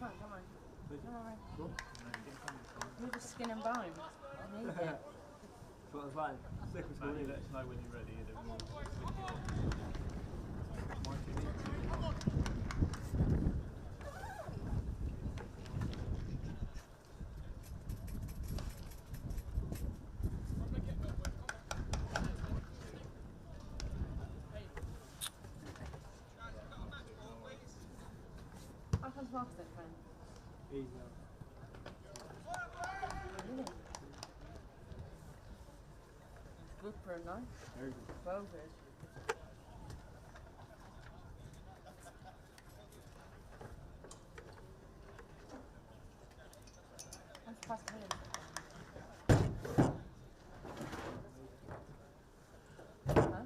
fine, come on. Come on, you're just skin and bones. I need it. That's what I was like. Let us know when you're ready. Then we'll How comes Mark's that friend? Easy. Really? Good for a night. Very good. Well good. That's past minute. Huh?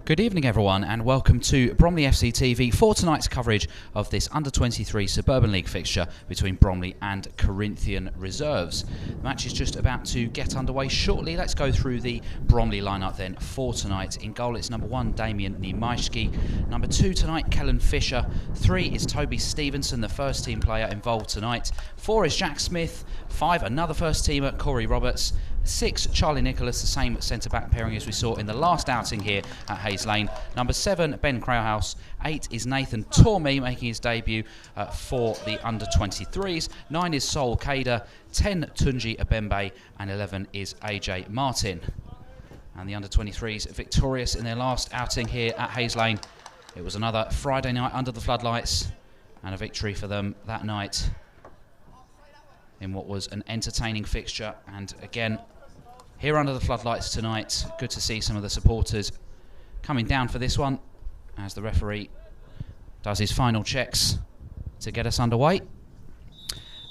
Good evening everyone and welcome to Bromley FC TV for tonight's coverage of this Under-23 Suburban League fixture between Bromley and Corinthian Reserves. The match is just about to get underway shortly. Let's go through the Bromley lineup then for tonight. In goal it's number 1 Damian Niemajski, number 2 tonight Kellen Fisher, 3 is Toby Stevenson, the first team player involved tonight, 4 is Jack Smith, 5 another first teamer Corey Roberts, 6 Charlie Nicholas, the same centre-back pairing as we saw in the last outing here at Hayes Lane. Number 7 Ben Krauhaus, 8 is Nathan Tormey making his debut for the under-23s, 9 is Sol Kader, 10 Tunji Abembe and 11 is AJ Martin. And the under-23s victorious in their last outing here at Hayes Lane. It was another Friday night under the floodlights and a victory for them that night in what was an entertaining fixture. And again, here under the floodlights tonight, good to see some of the supporters coming down for this one as the referee does his final checks to get us underway.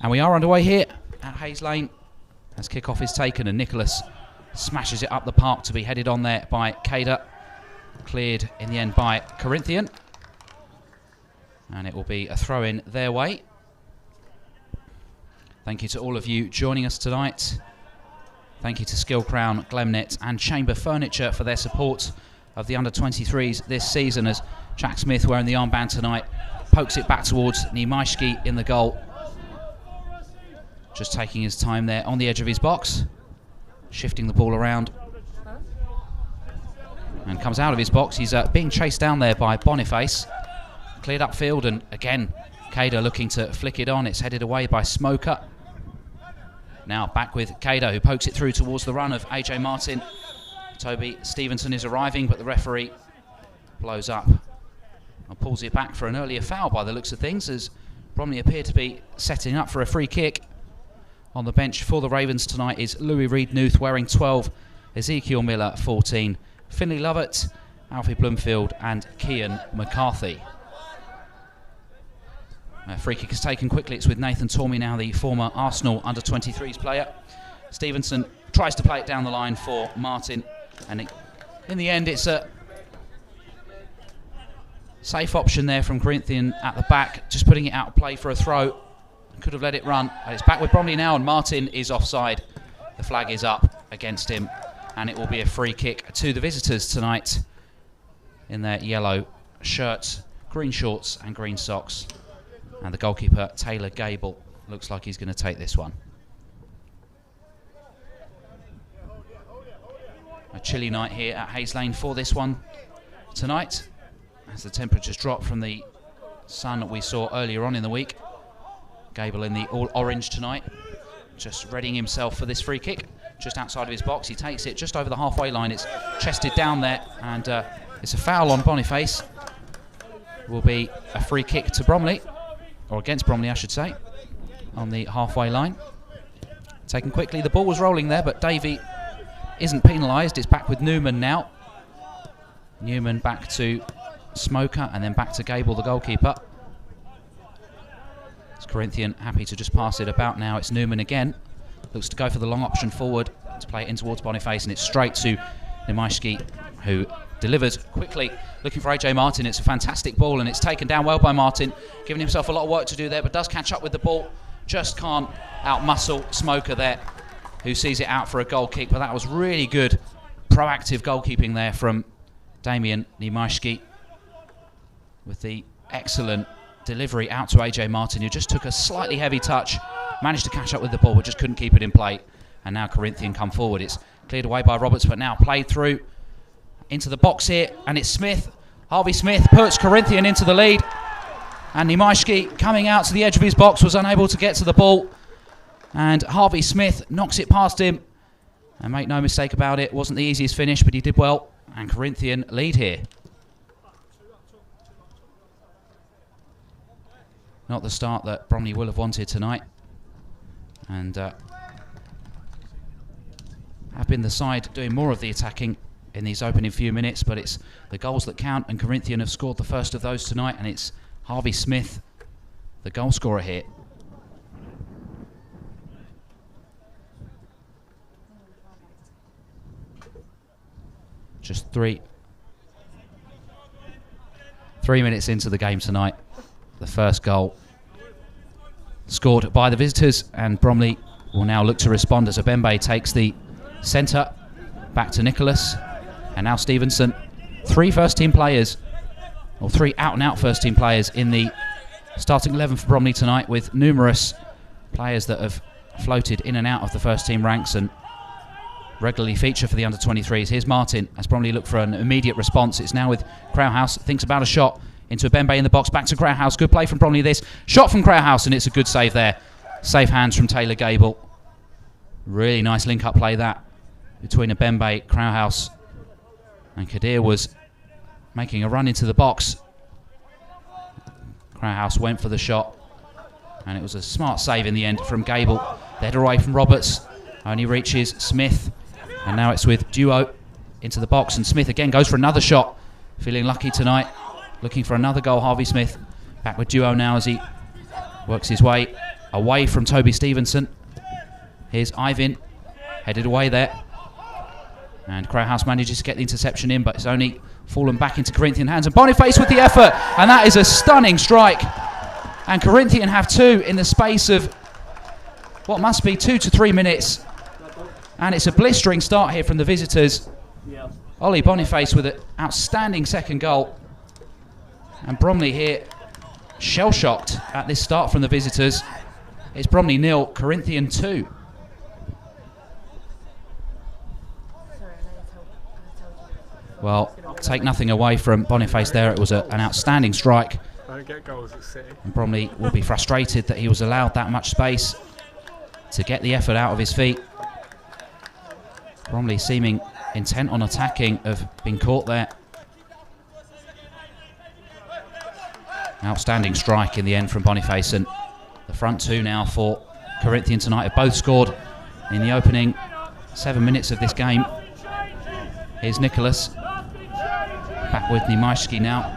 And we are underway here at Hayes Lane as kick-off is taken and Nicholas smashes it up the park to be headed on there by Kader. Cleared in the end by Corinthian. And it will be a throw-in their way. Thank you to all of you joining us tonight. Thank you to Skill Crown, Glemnet and Chamber Furniture for their support of the under-23s this season as Jack Smith, wearing the armband tonight, pokes it back towards Niemajski in the goal. Just taking his time there on the edge of his box, shifting the ball around. And comes out of his box. He's being chased down there by Boniface. Cleared upfield and again, Kader looking to flick it on. It's headed away by Smoker. Now back with Kader, who pokes it through towards the run of AJ Martin. Toby Stevenson is arriving, but the referee blows up and pulls it back for an earlier foul by the looks of things, as Bromley appear to be setting up for a free kick. On the bench for the Ravens tonight is Louis Reed-Nuth wearing 12, Ezekiel Miller 14, Finley Lovett, Alfie Bloomfield and Kian McCarthy. Free kick is taken quickly. It's with Nathan Tormey now, the former Arsenal under-23s player. Stevenson tries to play it down the line for Martin, and in the end it's a safe option there from Corinthian at the back, just putting it out of play for a throw. Could have let it run, and it's back with Bromley now, and Martin is offside. The flag is up against him, and it will be a free kick to the visitors tonight in their yellow shirts, green shorts and green socks. And the goalkeeper, Taylor Gable, looks like he's going to take this one. A chilly night here at Hayes Lane for this one tonight, as the temperatures drop from the sun that we saw earlier on in the week. Gable in the all orange tonight, just readying himself for this free kick. Just outside of his box, he takes it just over the halfway line. It's chested down there, and it's a foul on Boniface. It will be a free kick to Bromley, or against Bromley I should say, on the halfway line. Taken quickly, the ball was rolling there, but Davey isn't penalised. It's back with Newman now. Newman back to Smoker, and then back to Gable, the goalkeeper. It's Corinthian happy to just pass it about now. It's Newman again. Looks to go for the long option forward to play it in towards Boniface, and it's straight to Niemajski, who delivers quickly, looking for AJ Martin. It's a fantastic ball, and it's taken down well by Martin, giving himself a lot of work to do there, but does catch up with the ball. Just can't out-muscle Smoker there. who sees it out for a goal kick, but that was really good proactive goalkeeping there from Damian Nimashki, with the excellent delivery out to AJ Martin, who just took a slightly heavy touch, managed to catch up with the ball but just couldn't keep it in play. And now Corinthian come forward. It's cleared away by Roberts, but now played through into the box here, and it's Smith. Harvey Smith puts Corinthian into the lead, and Nimashki, coming out to the edge of his box, was unable to get to the ball, and Harvey Smith knocks it past him. And make no mistake about it, wasn't the easiest finish, but he did well, and Corinthian lead here. Not the start that Bromley will have wanted tonight, and have been the side doing more of the attacking in these opening few minutes, but it's the goals that count, and Corinthian have scored the first of those tonight, and it's Harvey Smith, the goal scorer here. Just three minutes into the game tonight, the first goal scored by the visitors, and Bromley will now look to respond as Abembe takes the centre back to Nicholas, and now Stevenson. Three first-team players, or three out-and-out first-team players in the starting 11 for Bromley tonight, with numerous players that have floated in and out of the first-team ranks and regularly feature for the under-23s. Here's Martin as Bromley look for an immediate response. It's now with Crowhouse, thinks about a shot into Abembe in the box, back to Crowhouse. Good play from Bromley this. Shot from Crowhouse, and it's a good save there. Safe hands from Taylor Gable. Really nice link-up play that between Abembe, Crowhouse, and Kadir was making a run into the box. Crowhouse went for the shot, and it was a smart save in the end from Gable. Led away from Roberts, only reaches Smith, and now it's with Duo into the box, and Smith again goes for another shot. Feeling lucky tonight, looking for another goal. Harvey Smith back with Duo now as he works his way away from Toby Stevenson. Here's Ivan, headed away there, and Crowhouse manages to get the interception in, but it's only fallen back into Corinthian hands, and Boniface with the effort, and that is a stunning strike, and Corinthian have two in the space of what must be 2 to 3 minutes, and it's a blistering start here from the visitors. Ollie Boniface with an outstanding second goal, and Bromley here shell-shocked at this start from the visitors. It's Bromley 0, Corinthian 2. Well, take nothing away from Boniface there. It was an outstanding strike. Don't get goals at City. And Bromley will be frustrated that he was allowed that much space to get the effort out of his feet. Bromley seeming intent on attacking, have been caught there. Outstanding strike in the end from Boniface, and the front two now for Corinthian tonight have both scored in the opening 7 minutes of this game. Here's Nicholas, back with Nimashki now.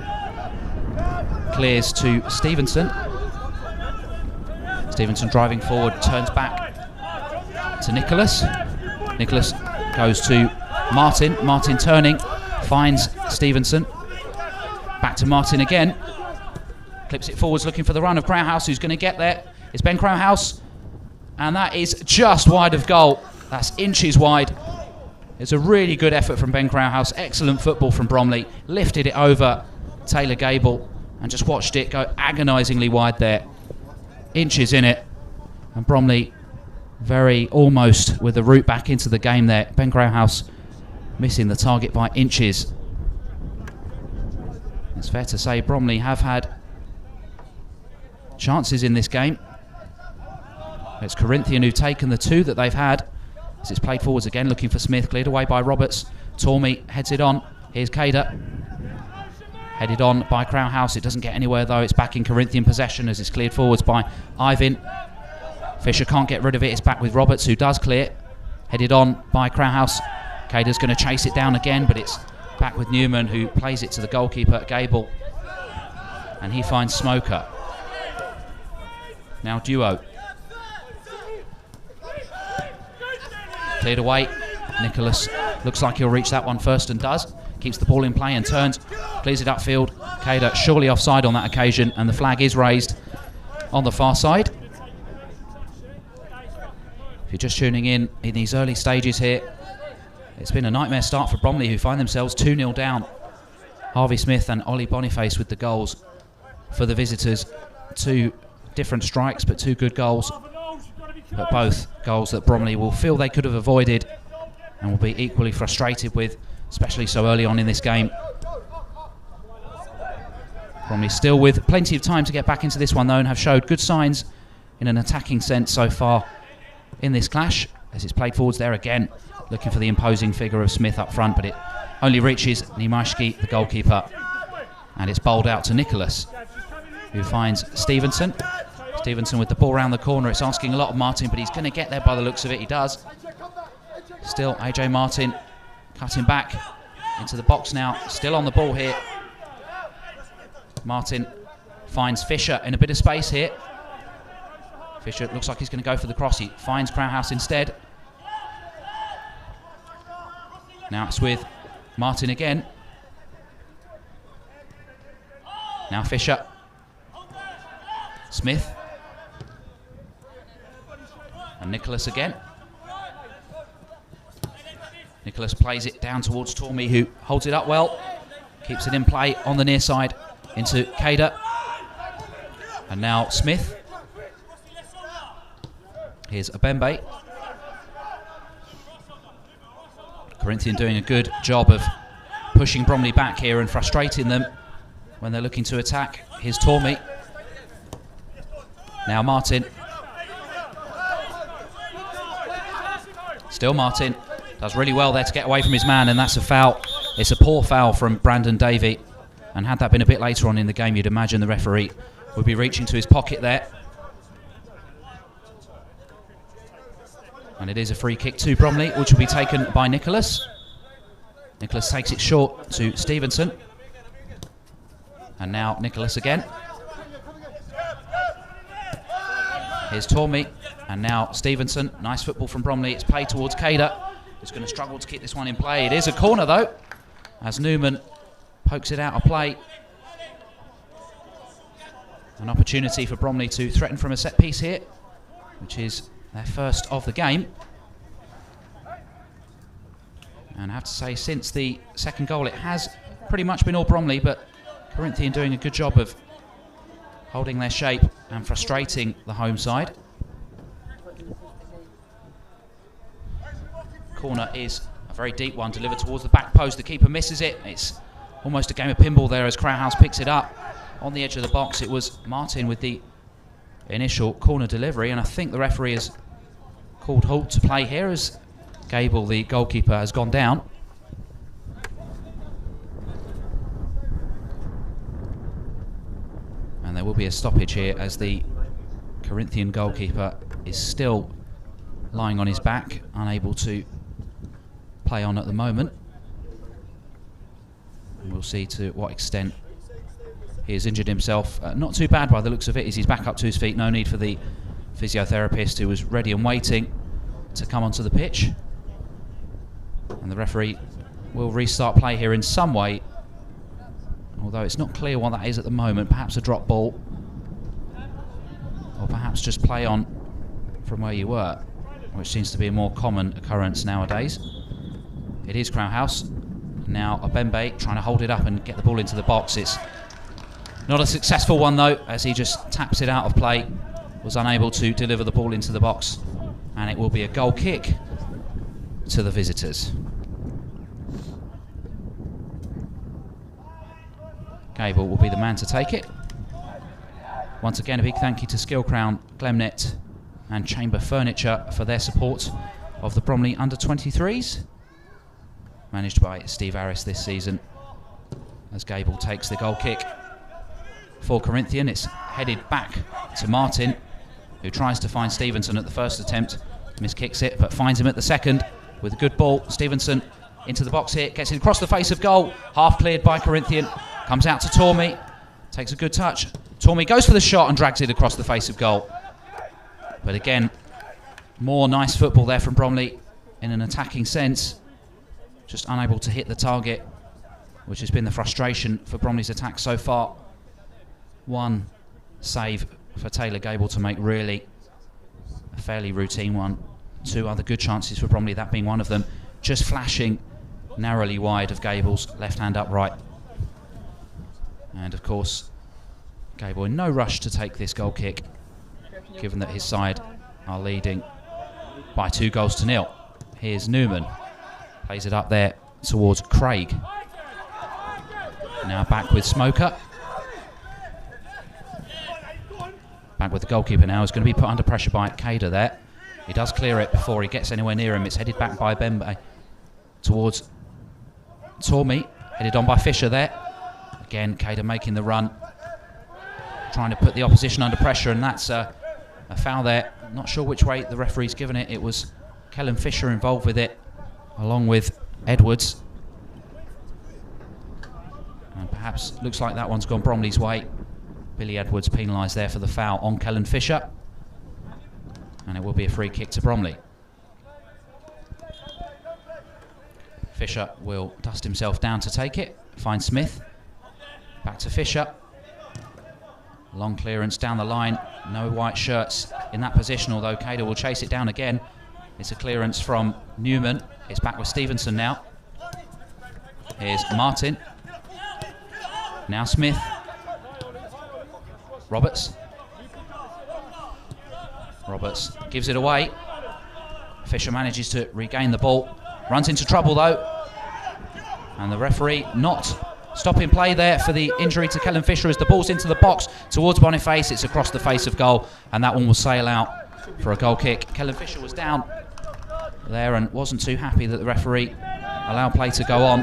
Clears to Stevenson. Stevenson driving forward, turns back to Nicholas. Nicholas goes to Martin. Martin turning, finds Stevenson. Back to Martin again. Clips it forwards, looking for the run of Crowhouse, who's going to get there. It's Ben Crowhouse, and that is just wide of goal. That's inches wide. It's a really good effort from Ben Crowhouse. Excellent football from Bromley. Lifted it over Taylor Gable and just watched it go agonisingly wide there. Inches in it. And Bromley very almost with the route back into the game there. Ben Crowhouse missing the target by inches. It's fair to say Bromley have had chances in this game. It's Corinthian who've taken the two that they've had. As it's played forwards again, looking for Smith, cleared away by Roberts. Tormey heads it on. Here's Kader. Headed on by Crowhouse. It doesn't get anywhere though. It's back in Corinthian possession as it's cleared forwards by Ivan. Fisher can't get rid of it. It's back with Roberts, who does clear. Headed on by Crowhouse. Kader's going to chase it down again, but it's back with Newman, who plays it to the goalkeeper, Gable. And he finds Smoker. Now Duo. Cleared away. Nicholas looks like he'll reach that one first and does. Keeps the ball in play and turns. Clears it upfield. Kader surely offside on that occasion, and the flag is raised on the far side. If you're just tuning in these early stages here, it's been a nightmare start for Bromley, who find themselves 2-0 down. Harvey Smith and Ollie Boniface with the goals for the visitors. 2 different strikes, but 2 good goals. But both goals that Bromley will feel they could have avoided and will be equally frustrated with, especially so early on in this game. Bromley still with plenty of time to get back into this one though, and have showed good signs in an attacking sense so far in this clash, as it's played forwards there again, looking for the imposing figure of Smith up front, but it only reaches Nimashki, the goalkeeper, and it's bowled out to Nicholas, who finds Stevenson. Stevenson with the ball round the corner. It's asking a lot of Martin, but he's going to get there by the looks of it. He does. Still AJ Martin cutting back into the box now, still on the ball here. Martin finds Fisher in a bit of space here. Fisher looks like he's going to go for the cross. He finds Crowhouse instead. Now it's with Martin again. Now Fisher. Smith. And Nicholas again. Nicholas plays it down towards Tormey, who holds it up well. Keeps it in play on the near side into Kader. And now Smith. Here's Abembe. Corinthian doing a good job of pushing Bromley back here and frustrating them when they're looking to attack. Here's Tormey. Now Martin. Still Martin. Does really well there to get away from his man, and that's a foul. It's a poor foul from Brandon Davey. And had that been a bit later on in the game, you'd imagine the referee would be reaching to his pocket there. And it is a free kick to Bromley, which will be taken by Nicholas. Nicholas takes it short to Stevenson. And now Nicholas again. Here's Tormey. And now Stevenson. Nice football from Bromley. It's played towards Kader, who's going to struggle to keep this one in play. It is a corner though, as Newman pokes it out of play. An opportunity for Bromley to threaten from a set piece here, which is their first of the game. And I have to say, since the second goal, it has pretty much been all Bromley, but Corinthian doing a good job of holding their shape and frustrating the home side. Corner is a very deep one, delivered towards the back post. The keeper misses it. It's almost a game of pinball there as Crowhouse picks it up on the edge of the box. It was Martin with the initial corner delivery, and I think the referee has called halt to play here as Gable, the goalkeeper, has gone down. And there will be a stoppage here as the Corinthian goalkeeper is still lying on his back, unable to play on at the moment. And we'll see to what extent he has injured himself. Not too bad by the looks of it, as he's back up to his feet. No need for the physiotherapist, who was ready and waiting to come onto the pitch. And the referee will restart play here in some way, although it's not clear what that is at the moment. Perhaps a drop ball, or perhaps just play on from where you were, which seems to be a more common occurrence nowadays. It is Crowhouse. Now Abembe trying to hold it up and get the ball into the box. It's not a successful one though, as he just taps it out of play. Was unable to deliver the ball into the box, and it will be a goal kick to the visitors. Gable will be the man to take it. Once again, a big thank you to Skill Crown, Glemnet and Chamber Furniture for their support of the Bromley under-23s, managed by Steve Harris this season, as Gable takes the goal kick for Corinthian. It's headed back to Martin, who tries to find Stevenson at the first attempt, miskicks it, but finds him at the second with a good ball. Stevenson into the box here, gets it across the face of goal, half cleared by Corinthian, comes out to Tormey, takes a good touch. Tormey goes for the shot and drags it across the face of goal. But again, more nice football there from Bromley in an attacking sense, just unable to hit the target, which has been the frustration for Bromley's attack so far. One save for Taylor Gable to make, really a fairly routine one 2 other good chances for Bromley, that being one of them. Just flashing narrowly wide of Gable's left hand upright. And of course, Gable in no rush to take this goal kick, given that his side are leading by 2-0. Here's Newman. Plays it up there towards Craig. Now back with Smoker. Back with the goalkeeper now. He's going to be put under pressure by Kader there. He does clear it before he gets anywhere near him. It's headed back by Bembe towards Tormey. Headed on by Fisher there. Again, Kader making the run. Trying to put the opposition under pressure, and that's a foul there. Not sure which way the referee's given it. It was Kellen Fisher involved with it, along with Edwards. And perhaps looks like that one's gone Bromley's way. Billy Edwards penalised there for the foul on Kellen Fisher. And it will be a free kick to Bromley. Fisher will dust himself down to take it. Finds Smith. Back to Fisher. Long clearance down the line. No white shirts in that position, although Kader will chase it down again. It's a clearance from Newman. It's back with Stevenson now. Here's Martin. Now Smith. Roberts gives it away. Fisher manages to regain the ball. Runs into trouble though. And the referee not stopping play there for the injury to Kellen Fisher as the ball's into the box towards Boniface. It's across the face of goal, and that one will sail out for a goal kick. Kellen Fisher was down there and wasn't too happy that the referee allowed play to go on.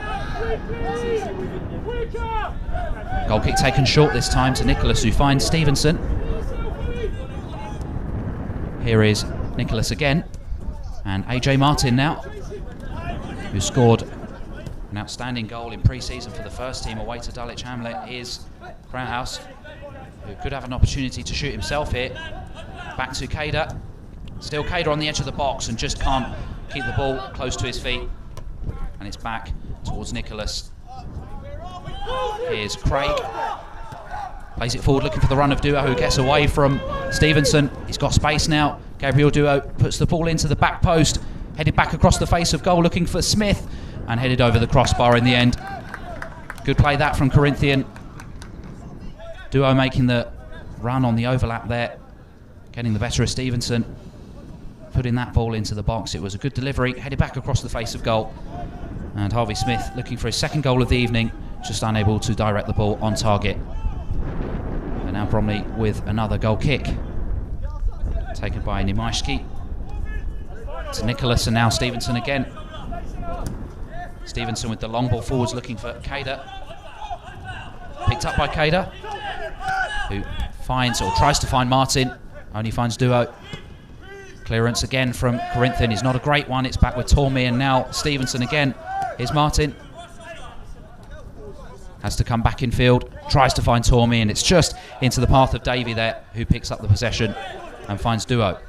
Goal kick taken short this time to Nicholas, who finds Stevenson. Here is Nicholas again, and AJ Martin now, who scored an outstanding goal in pre-season for the first team away to Dulwich Hamlet. Is Crownhouse, who could have an opportunity to shoot himself here. Back to Kader. Still Kader on the edge of the box and just can't keep the ball close to his feet. And it's back towards Nicholas. Here's Craig. Plays it forward looking for the run of Duo, who gets away from Stevenson. He's got space now. Gabriel Duo puts the ball into the back post. Headed back across the face of goal looking for Smith. And headed over the crossbar in the end. Good play that from Corinthian. Duo making the run on the overlap there. Getting the better of Stevenson. Putting that ball into the box. It was a good delivery. Headed back across the face of goal. And Harvey Smith looking for his second goal of the evening. Just unable to direct the ball on target. And now Bromley with another goal kick. Taken by Nimaishki. To Nicholas, and now Stevenson again. Stevenson with the long ball forwards looking for Kader. Picked up by Kader, who finds or tries to find Martin. Only finds Duo. Clearance again from Corinthian is not a great one. It's back with Tormey, and now Stevenson again. Here's Martin. Has to come back in field. Tries to find Tormey, and it's just into the path of Davey there, who picks up the possession and finds Duo.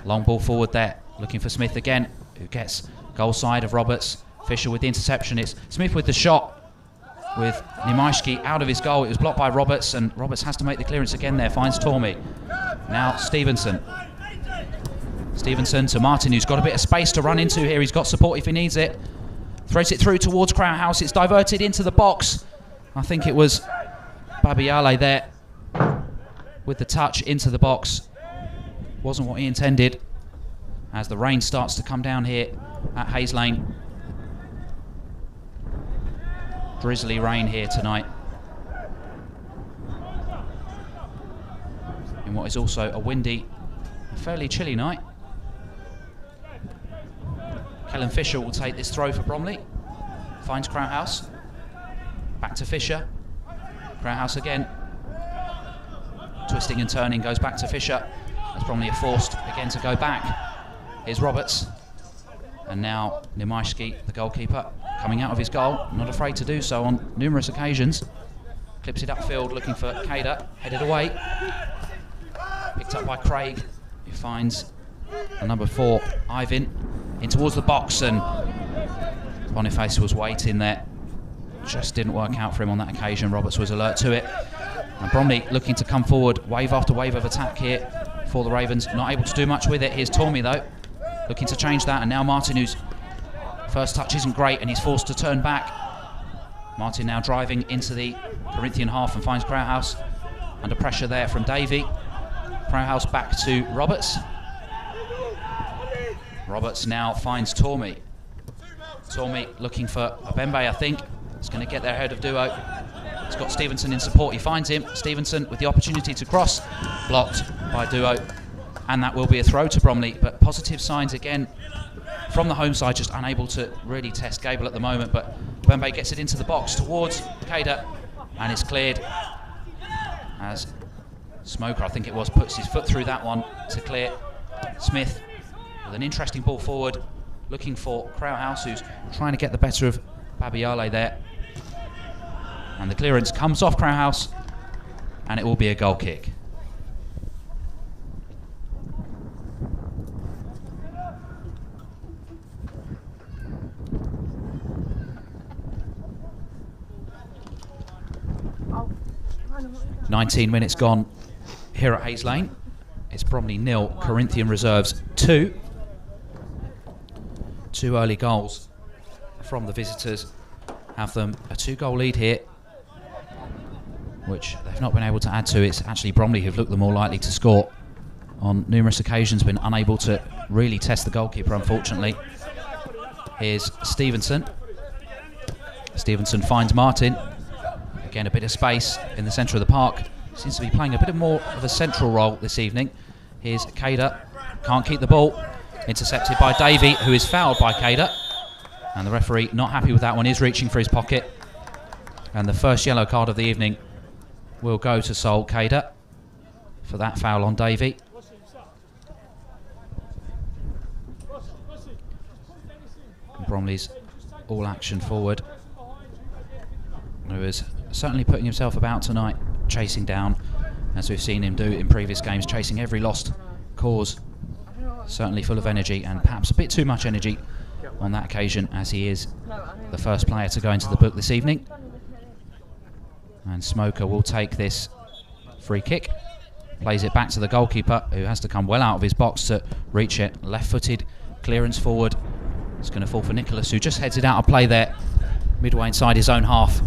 Long ball forward there, looking for Smith again, who gets goal side of Roberts. Fisher with the interception. It's Smith with the shot with Nimaishki out of his goal. It was blocked by Roberts, and Roberts has to make the clearance again there. Finds Tormey. Now Stevenson. Stevenson to Martin, who's got a bit of space to run into here. He's got support if he needs it. Throws it through towards Crownhouse. It's diverted into the box. I think it was Babiale there with the touch into the box. Wasn't what he intended. As the rain starts to come down here at Hayes Lane. Drizzly rain here tonight. In what is also a windy, a fairly chilly night. Kellen Fisher will take this throw for Bromley. Finds Crownhouse. Back to Fisher. Crownhouse again. Twisting and turning, goes back to Fisher. As Bromley are forced again to go back. Here's Roberts. And now Nimaishki, the goalkeeper, coming out of his goal. Not afraid to do so on numerous occasions. Clips it upfield looking for Kader. Headed away. Picked up by Craig, who finds the number 4, Ivan, in towards the box, and Boniface was waiting there. Just didn't work out for him on that occasion. Roberts was alert to it. And Bromley looking to come forward, wave after wave of attack here for the Ravens. Not able to do much with it. Here's Tormey though, looking to change that, and now Martin, whose first touch isn't great, and he's forced to turn back. Martin now driving into the Corinthian half and finds Crowhouse under pressure there from Davey. Crowhouse back to Roberts. Roberts now finds Tormey. Tormey looking for Abembe, I think. He's going to get there ahead of Duo. He's got Stevenson in support. He finds him. Stevenson with the opportunity to cross. Blocked by Duo. And that will be a throw to Bromley. But positive signs again from the home side, just unable to really test Gable at the moment. But Abembe gets it into the box towards Kader. And it's cleared as Smoker, I think it was, puts his foot through that one to clear. Smith with an interesting ball forward, looking for Crowhouse, who's trying to get the better of Babiale there. And the clearance comes off Crowhouse, and it will be a goal kick. Oh, 19 minutes gone here at Hayes Lane. It's Bromley 0, Corinthian Reserves 2. 2 early goals from the visitors have them a 2-goal lead here, which they've not been able to add to. It's actually Bromley who've looked the more likely to score on numerous occasions, been unable to really test the goalkeeper, unfortunately. Here's Stevenson. Stevenson finds Martin. Again, a bit of space in the centre of the park. Seems to be playing a bit more of a central role this evening. Here's Kader. Can't keep the ball. Intercepted by Davey, who is fouled by Kader. And the referee, not happy with that one, is reaching for his pocket. And the first yellow card of the evening will go to Sol Kader for that foul on Davey. Bromley's all action forward, who is certainly putting himself about tonight, chasing down, as we've seen him do in previous games, chasing every lost cause. Certainly full of energy, and perhaps a bit too much energy on that occasion, as he is the first player to go into the book this evening. And Smoker will take this free kick, plays it back to the goalkeeper, who has to come well out of his box to reach it. Left-footed clearance forward. It's going to fall for Nicholas, who just heads it out of play there, midway inside his own half.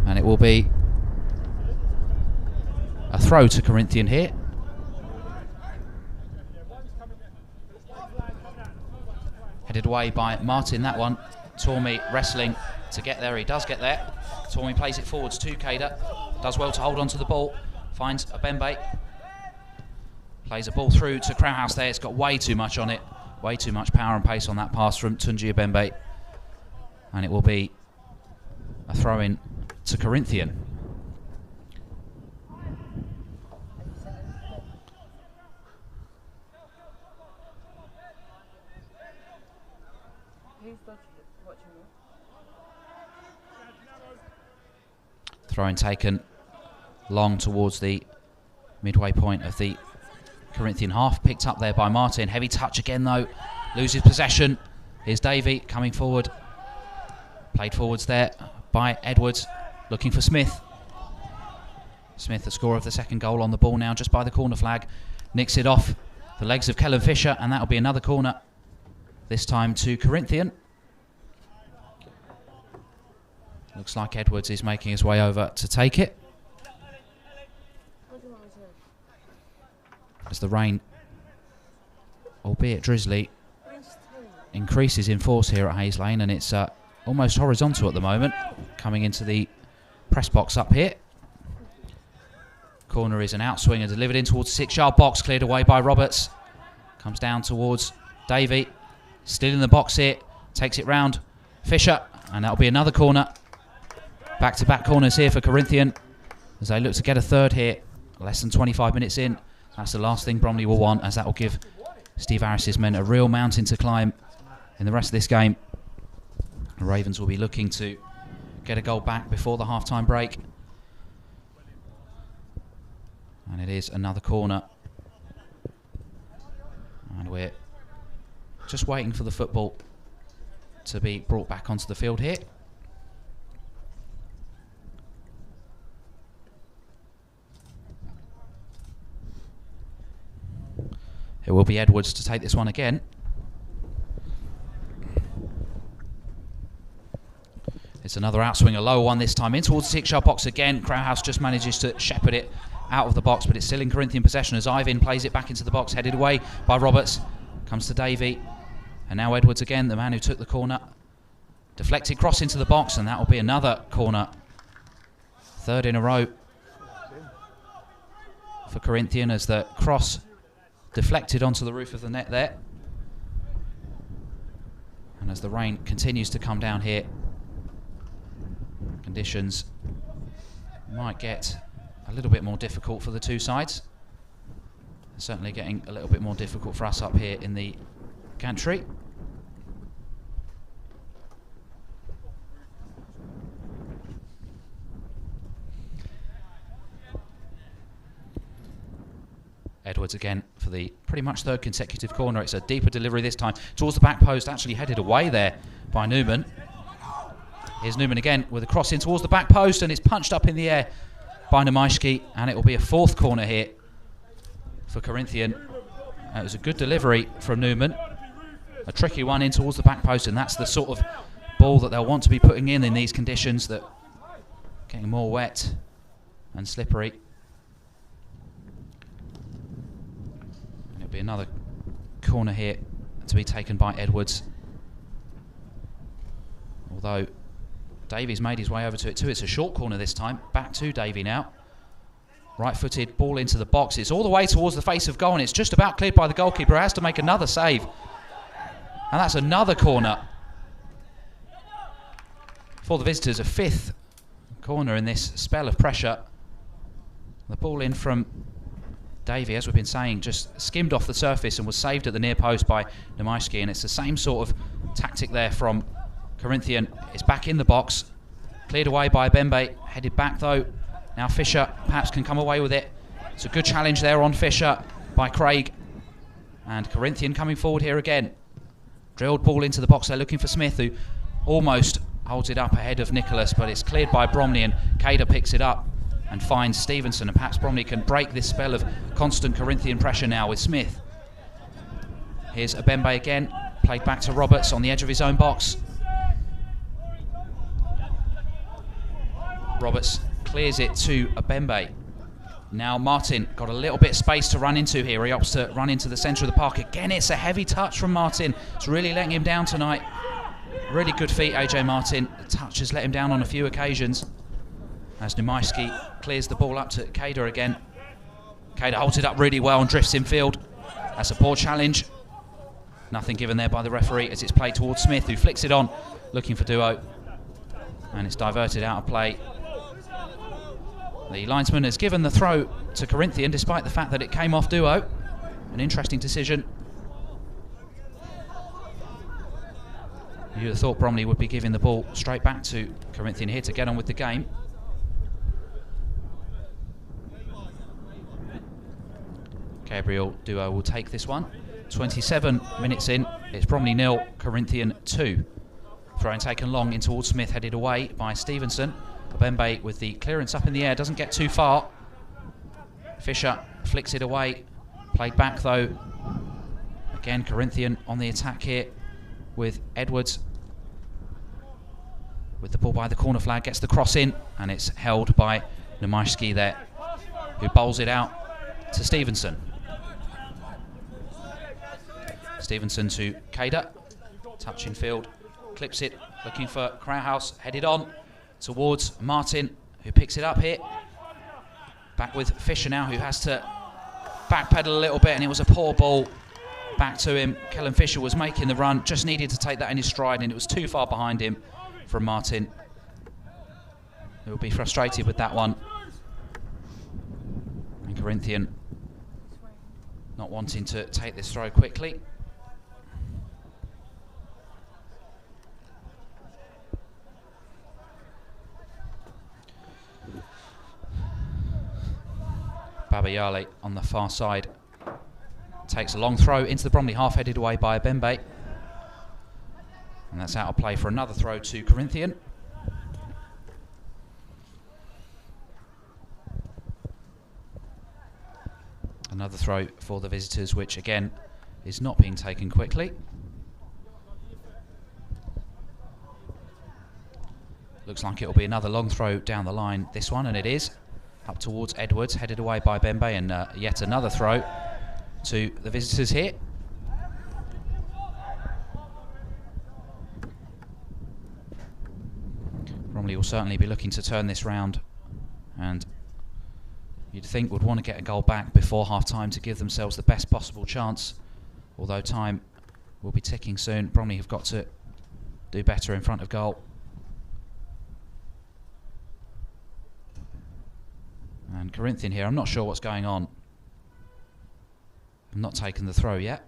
And it will be a throw to Corinthian here. Headed away by Martin, that one. Tormey wrestling to get there. He does get there. Tormey plays it forwards to Kader. Does well to hold on to the ball. Finds Abembe. Plays a ball through to Crowhouse there. It's got way too much on it. Way too much power and pace on that pass from Tunji Abembe. And it will be a throw-in to Corinthian. Throw-in taken long towards the midway point of the Corinthian half. Picked up there by Martin. Heavy touch again though. Loses possession. Here's Davey coming forward. Played forwards there by Edwards. Looking for Smith. Smith, the scorer of the second goal, on the ball now just by the corner flag. Nicks it off the legs of Kellen Fisher, and that'll be another corner. This time to Corinthian. Looks like Edwards is making his way over to take it. As the rain, albeit drizzly, increases in force here at Hayes Lane, and it's almost horizontal at the moment, coming into the press box up here. Corner is an outswinger delivered in towards the 6-yard box, cleared away by Roberts. Comes down towards Davey, still in the box here, takes it round Fisher, and that'll be another corner. Back-to-back corners here for Corinthian as they look to get a third here. Less than 25 minutes in. That's the last thing Bromley will want, as that will give Steve Harris's men a real mountain to climb in the rest of this game. The Ravens will be looking to get a goal back before the half-time break. And it is another corner. And we're just waiting for the football to be brought back onto the field here. It will be Edwards to take this one again. It's another outswing, a low one this time, in towards the 6-yard box again. Crowhouse just manages to shepherd it out of the box, but it's still in Corinthian possession as Ivan plays it back into the box, headed away by Roberts. Comes to Davey, and now Edwards again, the man who took the corner. Deflected cross into the box, and that will be another corner. Third in a row for Corinthian as the cross deflected onto the roof of the net there. And as the rain continues to come down here, conditions might get a little bit more difficult for the two sides. Certainly getting a little bit more difficult for us up here in the gantry. Edwards again for the pretty much third consecutive corner. It's a deeper delivery this time towards the back post, actually headed away there by Newman. Here's Newman again with a cross in towards the back post, and it's punched up in the air by Nemaiski, and it will be a fourth corner here for Corinthian. It was a good delivery from Newman. A tricky one in towards the back post, and that's the sort of ball that they'll want to be putting in these conditions, that getting more wet and slippery. And it'll be another corner here to be taken by Edwards. Although Davies made his way over to it too. It's a short corner this time. Back to Davey now. Right-footed ball into the box. It's all the way towards the face of goal, and it's just about cleared by the goalkeeper, who has to make another save. And that's another corner for the visitors. A fifth corner in this spell of pressure. The ball in from Davey, as we've been saying, just skimmed off the surface and was saved at the near post by Nemaiski. And it's the same sort of tactic there from Corinthian. It's back in the box, cleared away by Bembe, headed back though. Now Fisher perhaps can come away with it. It's a good challenge there on Fisher by Craig. And Corinthian coming forward here again. Drilled ball into the box. They're looking for Smith, who almost holds it up ahead of Nicholas, but it's cleared by Bromley, and Cader picks it up and finds Stevenson, and perhaps Bromley can break this spell of constant Corinthian pressure now with Smith. Here's Abembe again, played back to Roberts on the edge of his own box. Roberts clears it to Abembe. Now Martin got a little bit of space to run into here. He opts to run into the centre of the park. Again, it's a heavy touch from Martin. It's really letting him down tonight. Really good feet, AJ Martin. The touch has let him down on a few occasions. As Nemaiski clears the ball up to Cader again. Cader holds it up really well and drifts in field. That's a poor challenge. Nothing given there by the referee as it's played towards Smith, who flicks it on, looking for Duo. And it's diverted out of play. The linesman has given the throw to Corinthian, despite the fact that it came off Duo. An interesting decision. You'd have thought Bromley would be giving the ball straight back to Corinthian here to get on with the game. Gabriel Duo will take this one. 27 minutes in, it's Bromley 0, Corinthian 2. Throwing taken long in towards Smith, headed away by Stevenson. Bembe with the clearance up in the air, doesn't get too far. Fisher flicks it away, played back though. Again, Corinthian on the attack here with Edwards. With the ball by the corner flag, gets the cross in, and it's held by Nemaiski there, who bowls it out to Stevenson. Stevenson to Cader, touch in field, clips it, looking for Crowhouse, headed on towards Martin, who picks it up here. Back with Fisher now, who has to backpedal a little bit, and it was a poor ball back to him. Kellen Fisher was making the run, just needed to take that in his stride, and it was too far behind him from Martin. He will be frustrated with that one. And Corinthian not wanting to take this throw quickly. Babayale on the far side takes a long throw into the Bromley half, headed away by Bembe. And that's out of play for another throw to Corinthian. And Another throw for the visitors, which again is not being taken quickly. Looks like it'll be another long throw down the line, this one, and it is. Up towards Edwards, headed away by Bembe, and yet another throw to the visitors here. Bromley will certainly be looking to turn this round, and you'd think would want to get a goal back before half-time to give themselves the best possible chance, although time will be ticking soon. Bromley have got to do better in front of goal. And Corinthian here, I'm not sure what's going on. I'm not taken the throw yet.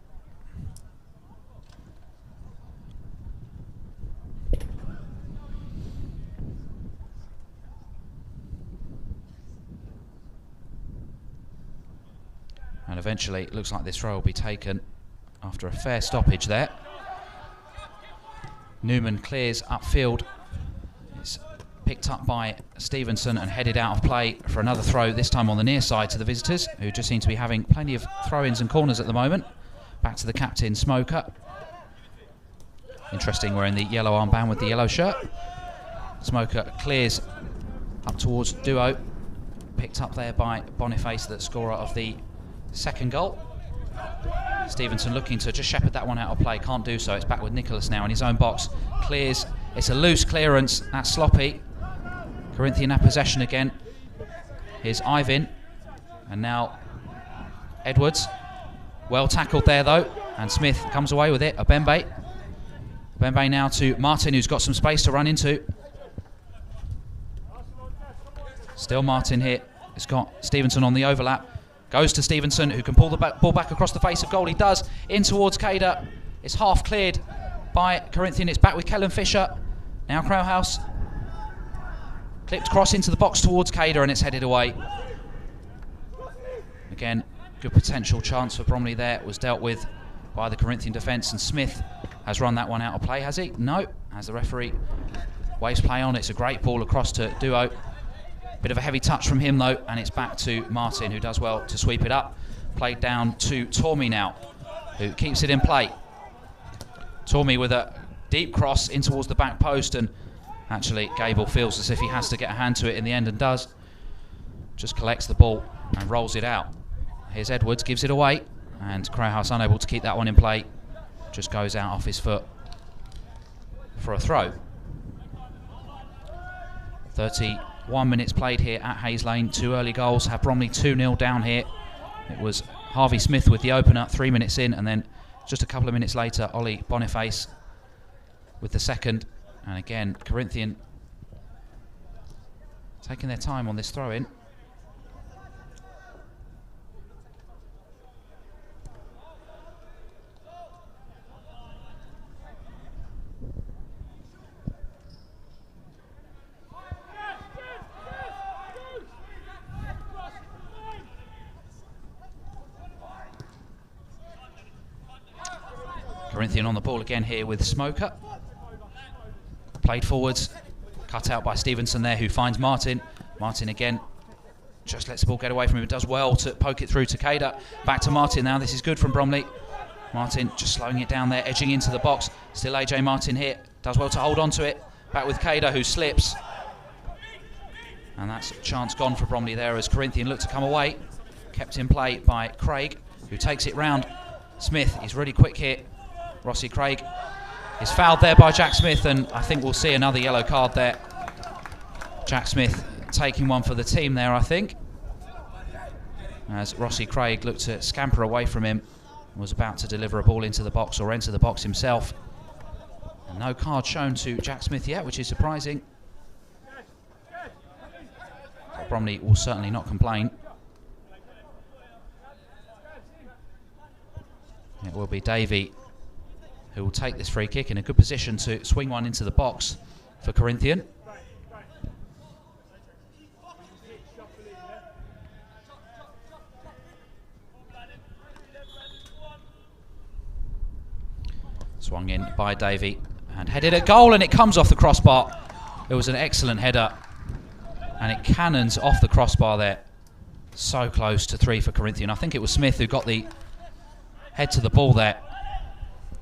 And eventually it looks like this throw will be taken after a fair stoppage there. Newman clears upfield. It's picked up by Stevenson and headed out of play for another throw, this time on the near side to the visitors, who just seem to be having plenty of throw-ins and corners at the moment. Back to the captain, Smoker. Interesting, wearing the yellow armband with the yellow shirt. Smoker clears up towards Duo. Picked up there by Boniface, the scorer of the second goal. Stevenson looking to just shepherd that one out of play, can't do so. It's back with Nicholas now in his own box. Clears, it's a loose clearance, that's sloppy. Corinthian have possession again. Here's Ivan, and now Edwards. Well tackled there though, and Smith comes away with it. Bembe now to Martin, who's got some space to run into. Still Martin here. It's got Stevenson on the overlap. Goes to Stevenson, who can pull the ball back across the face of goal. He does, in towards Cader. It's half cleared by Corinthian. It's back with Kellen Fisher. Now Crowhouse. Clipped cross into the box towards Cader, and it's headed away. Again, good potential chance for Bromley there. It was dealt with by the Corinthian defence, and Smith has run that one out of play, has he? No, as the referee waves play on. It's a great ball across to Duo. Bit of a heavy touch from him though, and it's back to Martin, who does well to sweep it up. Played down to Tormey now, who keeps it in play. Tormey with a deep cross in towards the back post, and actually Gable feels as if he has to get a hand to it in the end, and does. Just collects the ball and rolls it out. Here's Edwards, gives it away, and Crowhouse unable to keep that one in play. Just goes out off his foot for a throw. 31 minutes played here at Hayes Lane. 2 early goals have Bromley 2-0 down here. It was Harvey Smith with the opener 3 minutes in, and then just a couple of minutes later Ollie Boniface with the second. And again Corinthian taking their time on this throw-in. Corinthian on the ball again here with Smoker. Played forwards, cut out by Stevenson there, who finds Martin. Martin again just lets the ball get away from him. It does well to poke it through to Cader. Back to Martin now. This is good from Bromley. Martin just slowing it down there, edging into the box. Still AJ Martin here. Does well to hold on to it. Back with Cader, who slips. And that's a chance gone for Bromley there as Corinthian looked to come away. Kept in play by Craig, who takes it round. Smith is really quick here. Rossi Craig is fouled there by Jack Smith, and I think we'll see another yellow card there. Jack Smith taking one for the team there, I think, as Rossi Craig looked to scamper away from him, was about to deliver a ball into the box or enter the box himself. And no card shown to Jack Smith yet, which is surprising. But Bromley will certainly not complain. It will be Davey who will take this free kick in a good position to swing one into the box for Corinthian. Swung in by Davey and headed at goal, and it comes off the crossbar. It was an excellent header and it cannons off the crossbar there. So close to 3 for Corinthian. I think it was Smith who got the head to the ball there.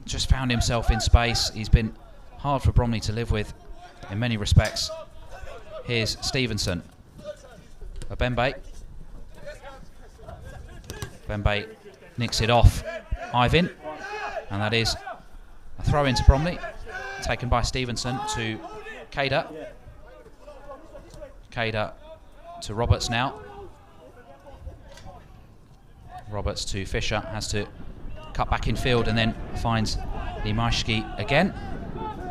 Just found himself in space. He's been hard for Bromley to live with in many respects. Here's Stevenson. Abembe. Abembe nicks it off Ivan. And that is a throw into Bromley. Taken by Stevenson to Kader. Kader to Roberts now. Roberts to Fisher. Has to cut back in field and then finds Nimashki again.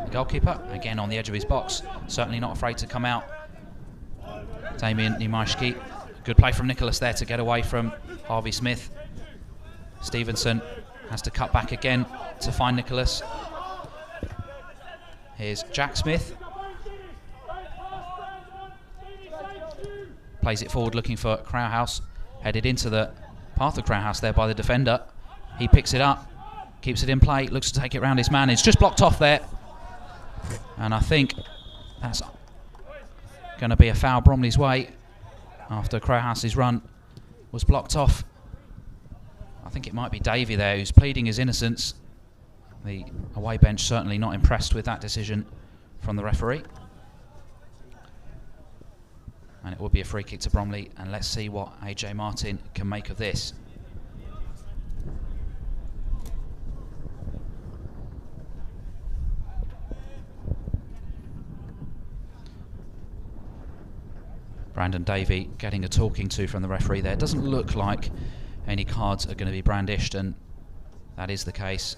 The goalkeeper, again on the edge of his box. Certainly not afraid to come out. Damien Nimashki. Good play from Nicholas there to get away from Harvey Smith. Stevenson has to cut back again to find Nicholas. Here's Jack Smith. Plays it forward looking for Crowhouse. Headed into the path of Crowhouse there by the defender. He picks it up, keeps it in play, looks to take it round his man. It's just blocked off there. And I think that's going to be a foul Bromley's way after Crowhouse's run was blocked off. I think it might be Davey there who's pleading his innocence. The away bench certainly not impressed with that decision from the referee. And it will be a free kick to Bromley, and let's see what AJ Martin can make of this. Brandon Davey getting a talking to from the referee there. Doesn't look like any cards are going to be brandished, and that is the case.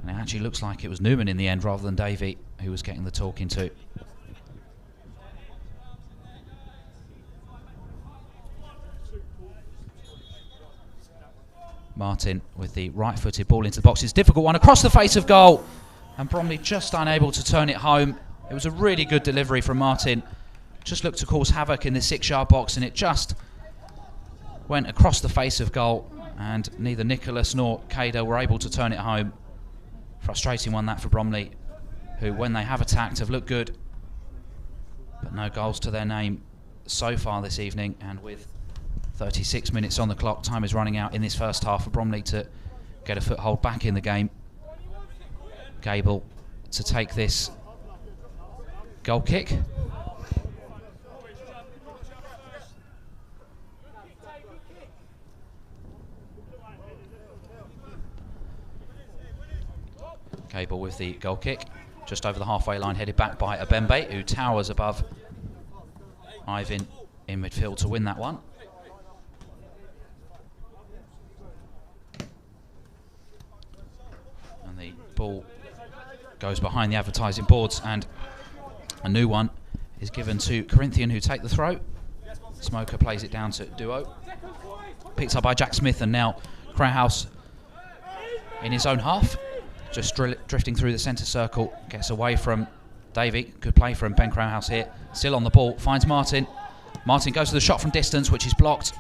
And it actually looks like it was Newman in the end rather than Davey who was getting the talking to. Martin with the right-footed ball into the box. It's a difficult one across the face of goal, and Bromley just unable to turn it home. It was a really good delivery from Martin. Just looked to cause havoc in the 6-yard box, and it just went across the face of goal, and neither Nicholas nor Kader were able to turn it home. Frustrating one that for Bromley, who when they have attacked have looked good, but no goals to their name so far this evening. And with 36 minutes on the clock, time is running out in this first half for Bromley to get a foothold back in the game. Gable to take this goal kick. Gable with the goal kick, just over the halfway line, headed back by Abembe, who towers above Ivan in midfield to win that one. And the ball goes behind the advertising boards, and a new one is given to Corinthian, who take the throw. Smoker plays it down to Duo. Picked up by Jack Smith, and now Crowhouse in his own half. Just drifting through the centre circle, gets away from Davey. Good play from Ben Crowhouse here. Still on the ball, finds Martin. Martin goes to the shot from distance, which is blocked.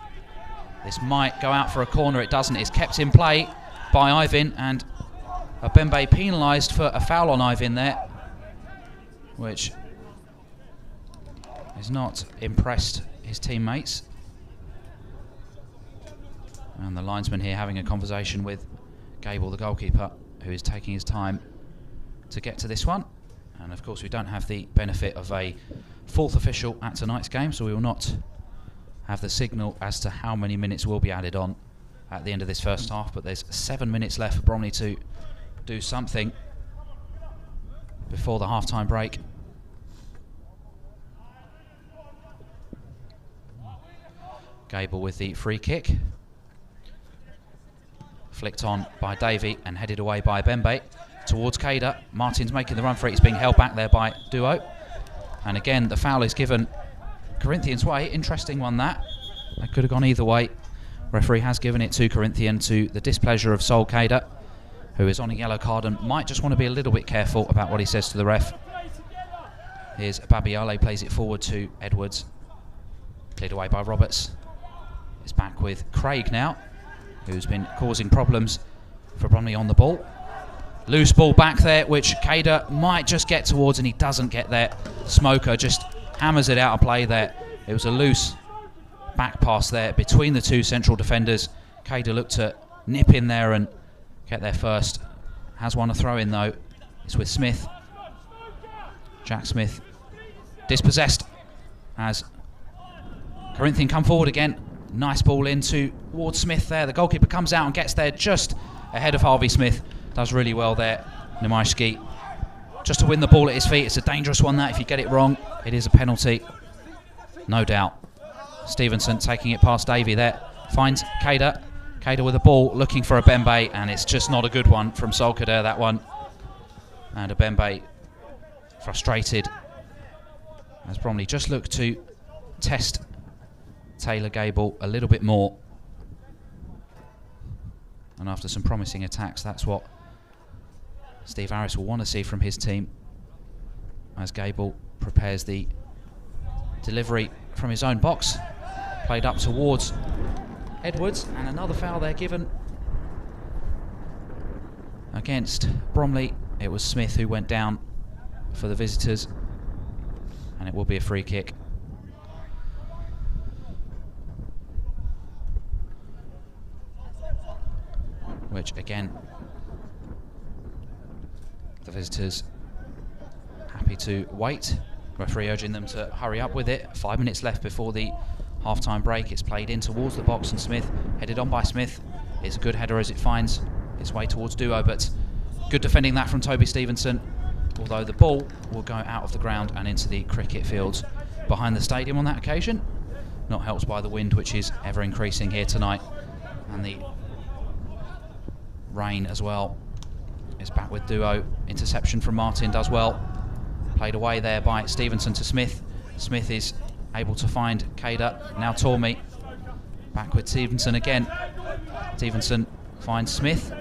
This might go out for a corner, it doesn't. It's kept in play by Ivan, and Abembe penalised for a foul on Ivan there, which has not impressed his teammates. And the linesman here having a conversation with Gable, the goalkeeper, who is taking his time to get to this one. And of course we don't have the benefit of a fourth official at tonight's game, so we will not have the signal as to how many minutes will be added on at the end of this first half. But there's 7 minutes left for Bromley to do something before the half-time break. Gable with the free kick. Flicked on by Davey and headed away by Bembe towards Kader. Martin's making the run for it. He's being held back there by Duo. And again, the foul is given Corinthian's way. Interesting one that. That could have gone either way. Referee has given it to Corinthian, to the displeasure of Sol Kader, who is on a yellow card and might just want to be a little bit careful about what he says to the ref. Here's Babiale, plays it forward to Edwards. Cleared away by Roberts. He's back with Craig now, who's been causing problems for Bromley on the ball. Loose ball back there, which Kader might just get towards, and he doesn't get there. Smoker just hammers it out of play there. It was a loose back pass there between the two central defenders. Kader looked to nip in there and get there first. Has won a throw in though. It's with Smith. Jack Smith dispossessed as Corinthian come forward again. Nice ball in towards Smith there. The goalkeeper comes out and gets there just ahead of Harvey Smith. Does really well there. Nemaiski just to win the ball at his feet. It's a dangerous one that if you get it wrong, it is a penalty. No doubt. Stevenson taking it past Davey there. Finds Kader. Kader with the ball looking for Abembe, and it's just not a good one from Solkader, that one. And Abembe frustrated as Bromley just looked to test Taylor Gable a little bit more. And after some promising attacks, that's what Steve Harris will want to see from his team as Gable prepares the delivery from his own box. Played up towards Edwards, and another foul there given against Bromley. It was Smith who went down for the visitors, and it will be a free kick. Which again, the visitors happy to wait. Referee urging them to hurry up with it. 5 minutes left before the half-time break. It's played in towards the box, and Smith, headed on by Smith. It's a good header as it finds its way towards Duo, but good defending that from Toby Stevenson. Although the ball will go out of the ground and into the cricket fields behind the stadium on that occasion. Not helped by the wind, which is ever increasing here tonight, and the rain as well. Is back with Duo. Interception from Martin does well. Played away there by Stevenson to Smith. Smith is able to find Kader. Now Tormey. Back with Stevenson again. Stevenson finds Smith.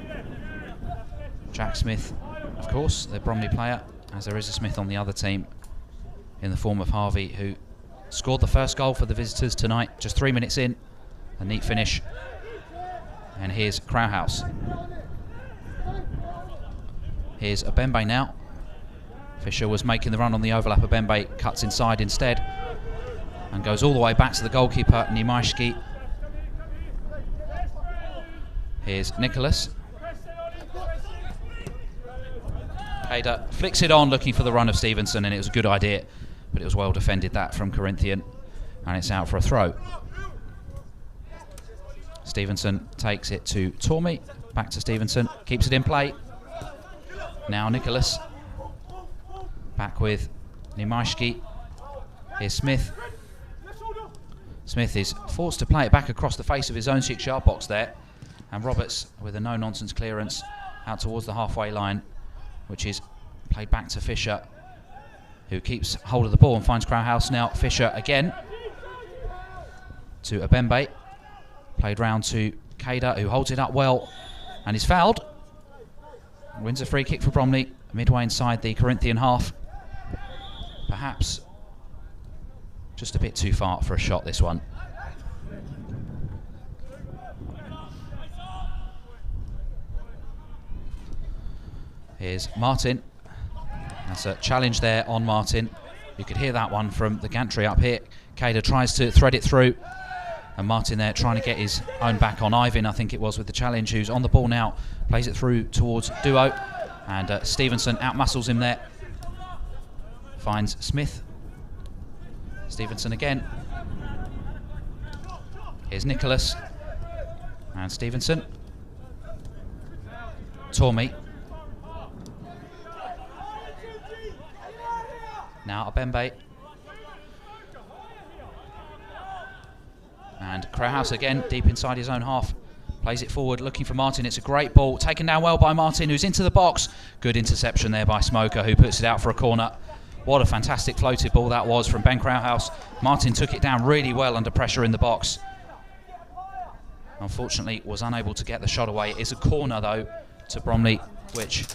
Jack Smith, of course, the Bromley player, as there is a Smith on the other team in the form of Harvey, who scored the first goal for the visitors tonight. Just 3 minutes in. A neat finish. And here's Crowhouse. Here's Abembe now. Fisher was making the run on the overlap. Abembe cuts inside instead and goes all the way back to the goalkeeper, Nemaiski. Here's Nicholas. Kader flicks it on, looking for the run of Stevenson, and it was a good idea, but it was well defended that from Corinthian, and it's out for a throw. Stevenson takes it to Tormey. Back to Stevenson, keeps it in play. Now Nicholas. Back with Nemaiski. Here's Smith. Smith is forced to play it back across the face of his own 6-yard box there. And Roberts with a no-nonsense clearance out towards the halfway line, which is played back to Fisher, who keeps hold of the ball and finds Crowhouse. Now Fisher again to Abembe. Played round to Kader, who holds it up well and is fouled. Wins a free kick for Bromley, midway inside the Corinthian half. Perhaps just a bit too far for a shot, this one. Here's Martin. That's a challenge there on Martin. You could hear that one from the gantry up here. Kader tries to thread it through, and Martin there trying to get his own back on Ivan, I think it was, with the challenge, who's on the ball now. Plays it through towards Duo, and Stevenson outmuscles him there. Finds Smith. Stevenson again. Here's Nicholas. And Stevenson. Tormey. Now Abembe. And Crowhouse again, deep inside his own half. Plays it forward, looking for Martin. It's a great ball, taken down well by Martin, who's into the box. Good interception there by Smoker, who puts it out for a corner. What a fantastic floated ball that was from Ben Crowhouse. Martin took it down really well under pressure in the box. Unfortunately, was unable to get the shot away. It's a corner, though, to Bromley, which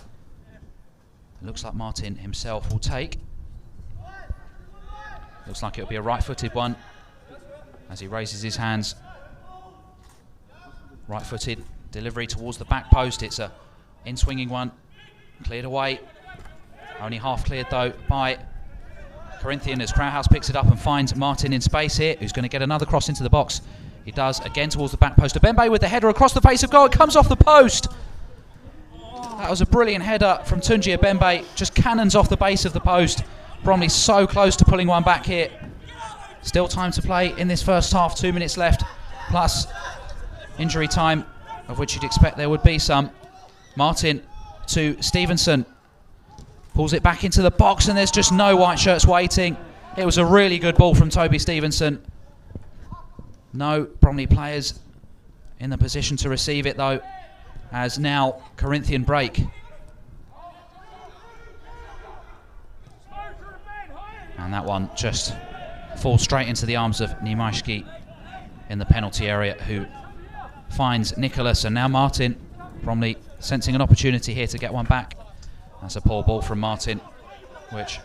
looks like Martin himself will take. Looks like it'll be a right-footed one as he raises his hands. Right-footed delivery towards the back post. It's a in-swinging one. Cleared away. Only half cleared, though, by Corinthian as Crowhouse picks it up and finds Martin in space here, who's going to get another cross into the box. He does, again towards the back post. Bembe with the header across the face of goal. It comes off the post. That was a brilliant header from Tunji Bembe. Just cannons off the base of the post. Bromley so close to pulling one back here. Still time to play in this first half. 2 minutes left, plus injury time, of which you'd expect there would be some. Martin to Stevenson. Pulls it back into the box, and there's just no white shirts waiting. It was a really good ball from Toby Stevenson. No Bromley players in the position to receive it, though, as now Corinthian break. And that one just falls straight into the arms of Niemajski in the penalty area, who finds Nicholas, and now Martin. Bromley sensing an opportunity here to get one back. That's a poor ball from Martin, which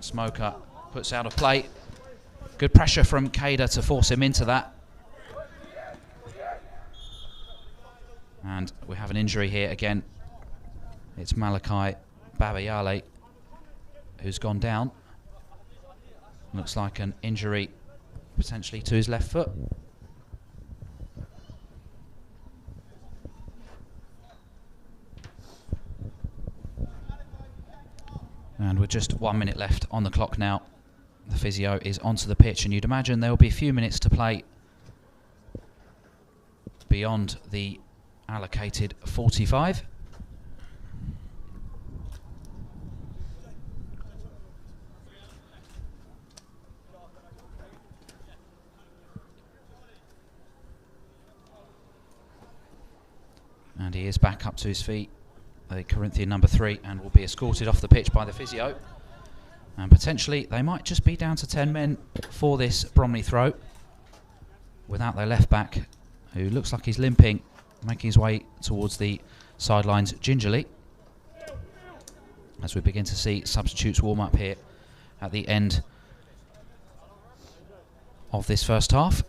Smoker puts out of play. Good pressure from Kader to force him into that. And we have an injury here again. It's Malachi Babayale who's gone down. Looks like an injury potentially to his left foot. And with just 1 minute left on the clock now, the physio is onto the pitch, and you'd imagine there will be a few minutes to play beyond the allocated 45. And he is back up to his feet, the Corinthian number 3, and will be escorted off the pitch by the physio. And potentially they might just be down to 10 men for this Bromley throw, without their left back, who looks like he's limping, making his way towards the sidelines gingerly, as we begin to see substitutes warm up here at the end of this first half.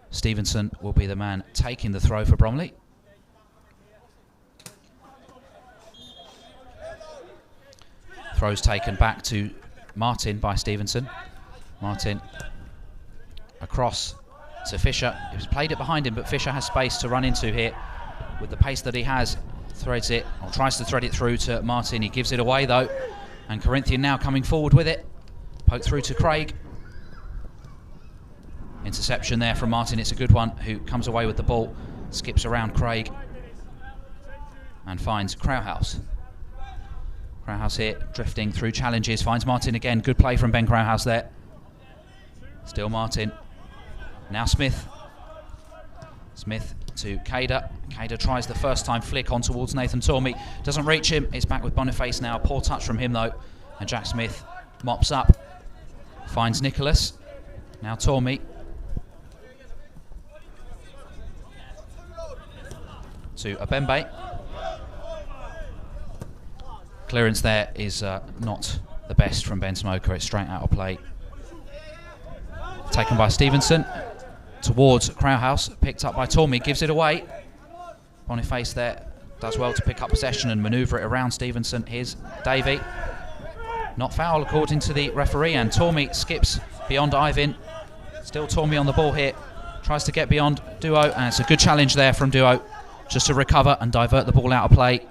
Stevenson will be the man taking the throw for Bromley. Throws taken back to Martin by Stevenson. Martin across to Fisher. He's played it behind him, but Fisher has space to run into here. With the pace that he has, threads it, or tries to thread it through to Martin. He gives it away though, and Corinthian now coming forward with it. Poke through to Craig. Interception there from Martin. It's a good one, who comes away with the ball, skips around Craig and finds Crowhouse. Crowhouse here, drifting through challenges, finds Martin again. Good play from Ben Crowhouse there. Still Martin. Now Smith. Smith to Kader. Kader tries the first time flick on towards Nathan Tormey. Doesn't reach him. It's back with Boniface now. Poor touch from him though. And Jack Smith mops up. Finds Nicholas. Now Tormey. To Abembe. Clearance there is not the best from Ben Smoker. It's straight out of play. Taken by Stevenson towards Crowhouse. Picked up by Tormey. Gives it away. Boniface there does well to pick up possession and manoeuvre it around Stevenson. Here's Davey. Not foul according to the referee, and Tormey skips beyond Ivan. Still Tormey on the ball here. Tries to get beyond Duo, and it's a good challenge there from Duo, just to recover and divert the ball out of play.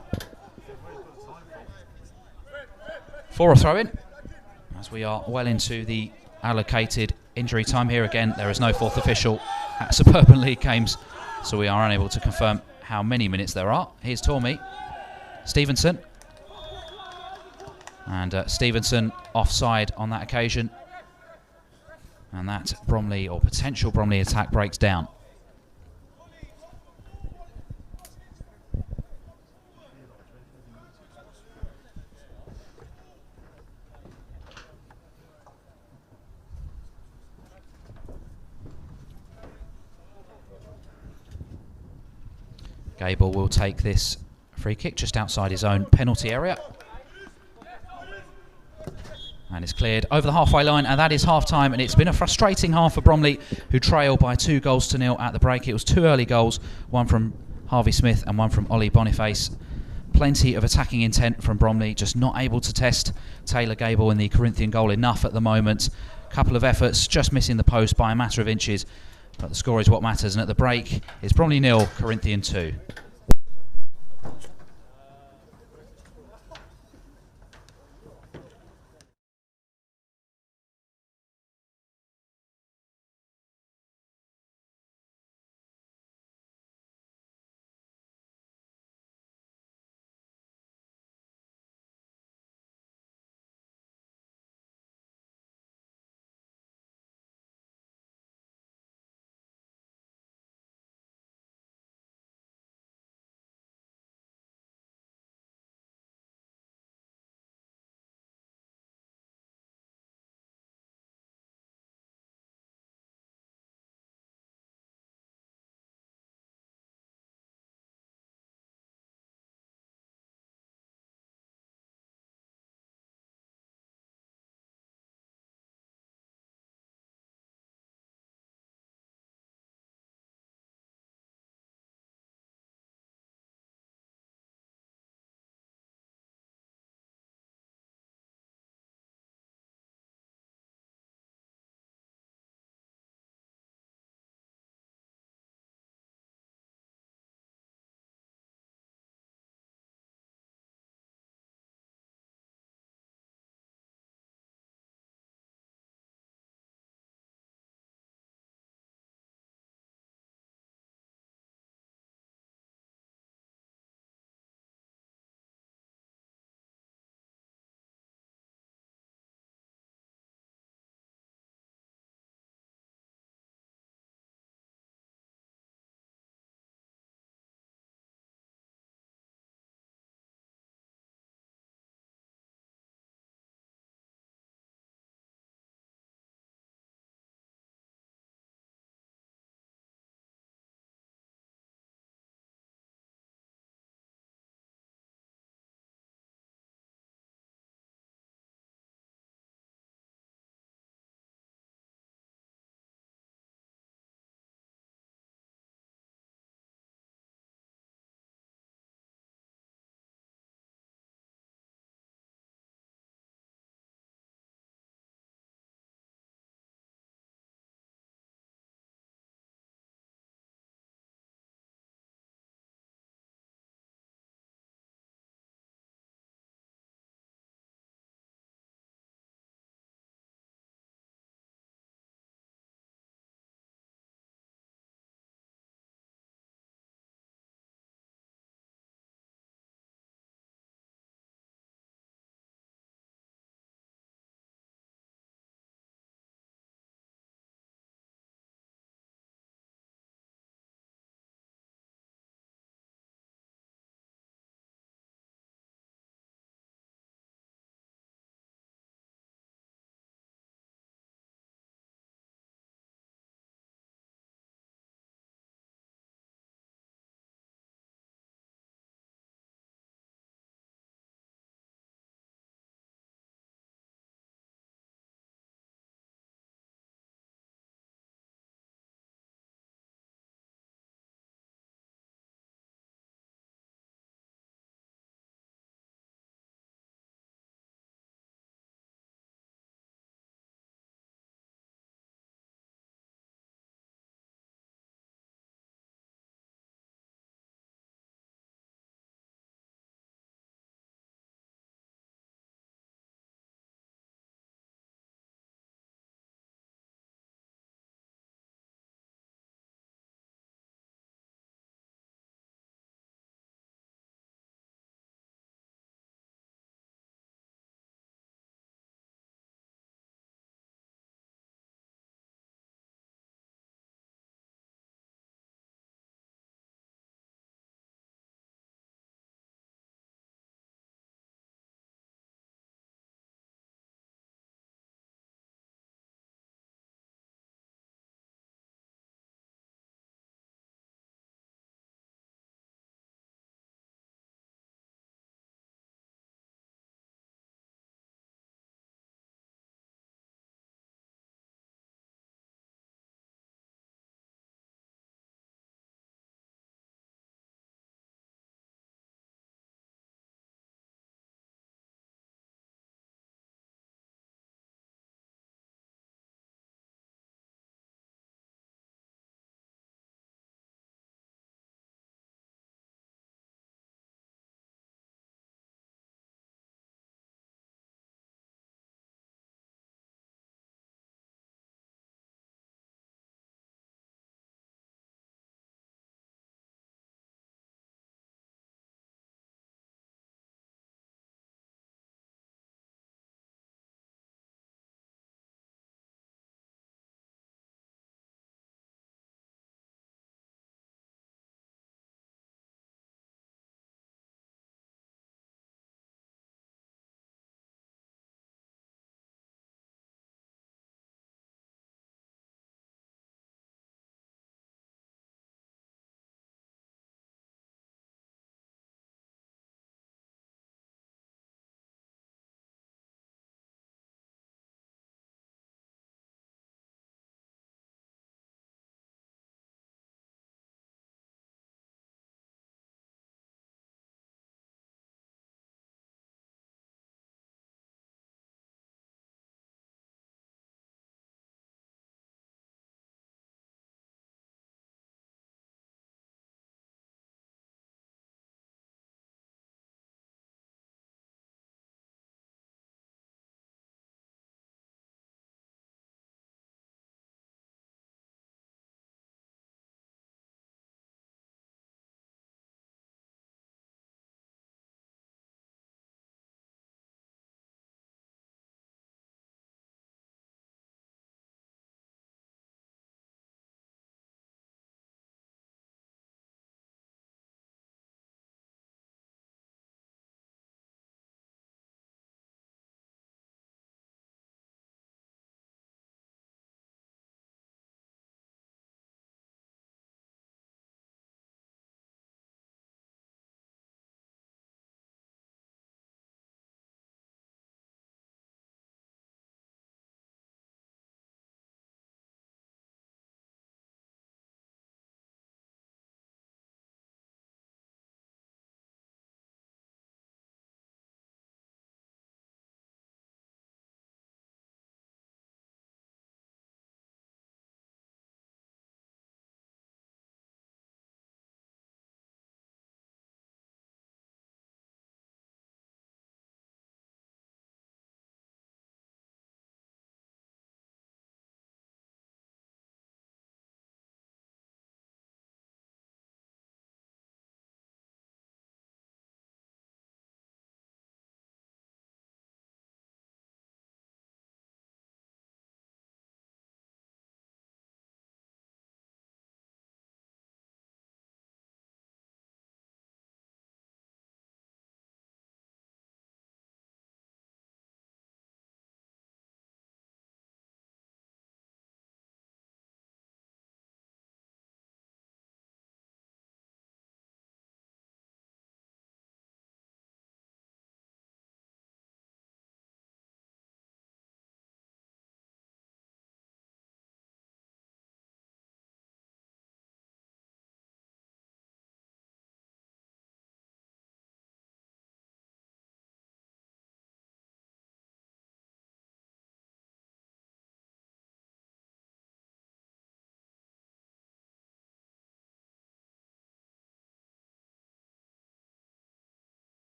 For a throw-in, as we are well into the allocated injury time here again. There is no fourth official at Suburban League games, so we are unable to confirm how many minutes there are. Here's Tormey. Stevenson. And Stevenson offside on that occasion. And that Bromley, or potential Bromley attack, breaks down. Gable will take this free kick just outside his own penalty area. And it's cleared over the halfway line, and that is half-time. And it's been a frustrating half for Bromley, who trail by 2-0 at the break. It was 2 early goals, one from Harvey Smith and one from Ollie Boniface. Plenty of attacking intent from Bromley, just not able to test Taylor Gable in the Corinthian goal enough at the moment. Couple of efforts, just missing the post by a matter of inches, but the score is what matters, and at the break, it's Bromley 0, Corinthian 2.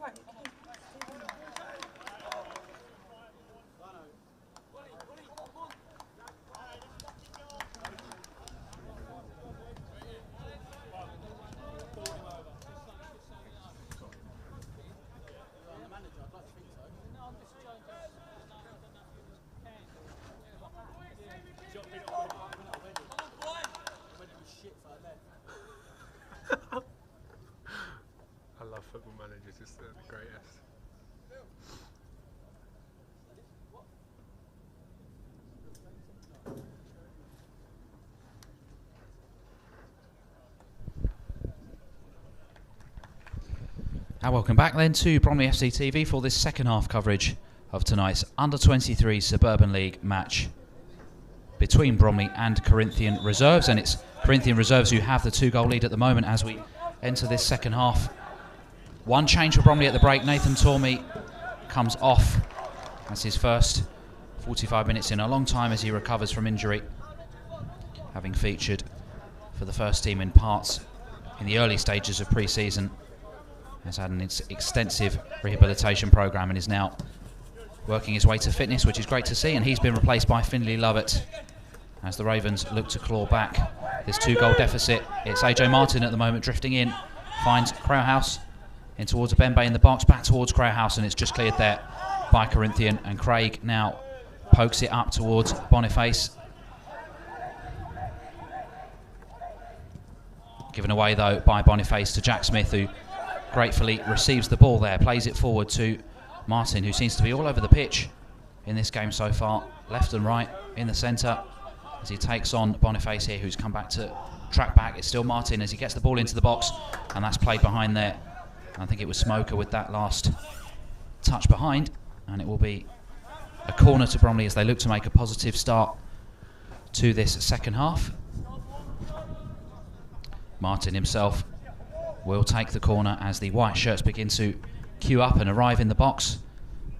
right. I love football managers, it's the greatest. And welcome back then to Bromley FC TV for this second half coverage of tonight's Under-23 Suburban League match between Bromley and Corinthian Reserves. And it's Corinthian Reserves who have the 2-goal lead at the moment as we enter this second half. One change for Bromley at the break. Nathan Tormey comes off. That's his first 45 minutes in a long time as he recovers from injury, having featured for the first team in parts in the early stages of pre-season. Has had an extensive rehabilitation programme and is now working his way to fitness, which is great to see. And he's been replaced by Finley Lovett as the Ravens look to claw back this 2-goal deficit. It's AJ Martin at the moment drifting in, finds Crowhouse in towards Abembe in the box, back towards Crowhouse, and it's just cleared there by Corinthian. And Craig now pokes it up towards Boniface. Given away though by Boniface to Jack Smith, who gratefully receives the ball there, plays it forward to Martin, who seems to be all over the pitch in this game so far, left and right, in the centre, as he takes on Boniface here, who's come back to track back. It's still Martin as he gets the ball into the box, and that's played behind there. I think it was Smoker with that last touch behind, and it will be a corner to Bromley as they look to make a positive start to this second half. Martin himself will take the corner as the white shirts begin to queue up and arrive in the box.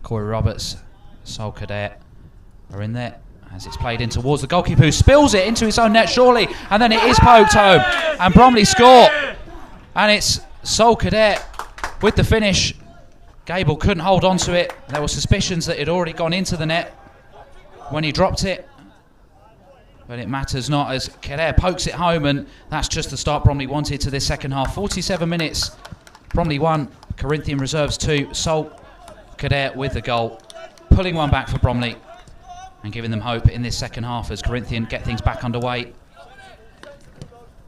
Corey Roberts, Sol Cadet are in there as it's played in towards the goalkeeper, who spills it into his own net surely, and then it is poked home and Bromley score. And it's Sol Cadet with the finish. Gable couldn't hold on to it. There were suspicions that it had already gone into the net when he dropped it, but it matters not as Cadet pokes it home, and that's just the start Bromley wanted to this second half. 47 minutes, Bromley 1, Corinthian Reserves 2. Sol Cadet with the goal, pulling one back for Bromley and giving them hope in this second half as Corinthian get things back underway.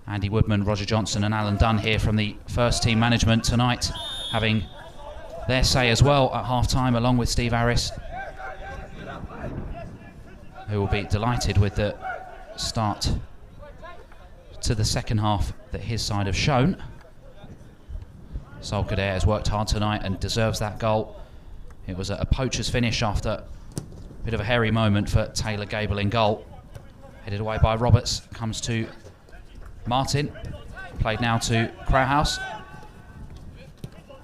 Andy Woodman, Roger Johnson and Alan Dunn here from the first team management tonight, having their say as well at half-time, along with Steve Harris, who will be delighted with the start to the second half that his side have shown. Sol Cadet has worked hard tonight and deserves that goal. It was a poacher's finish after a bit of a hairy moment for Taylor Gable in goal. Headed away by Roberts, comes to Martin, played now to Crowhouse.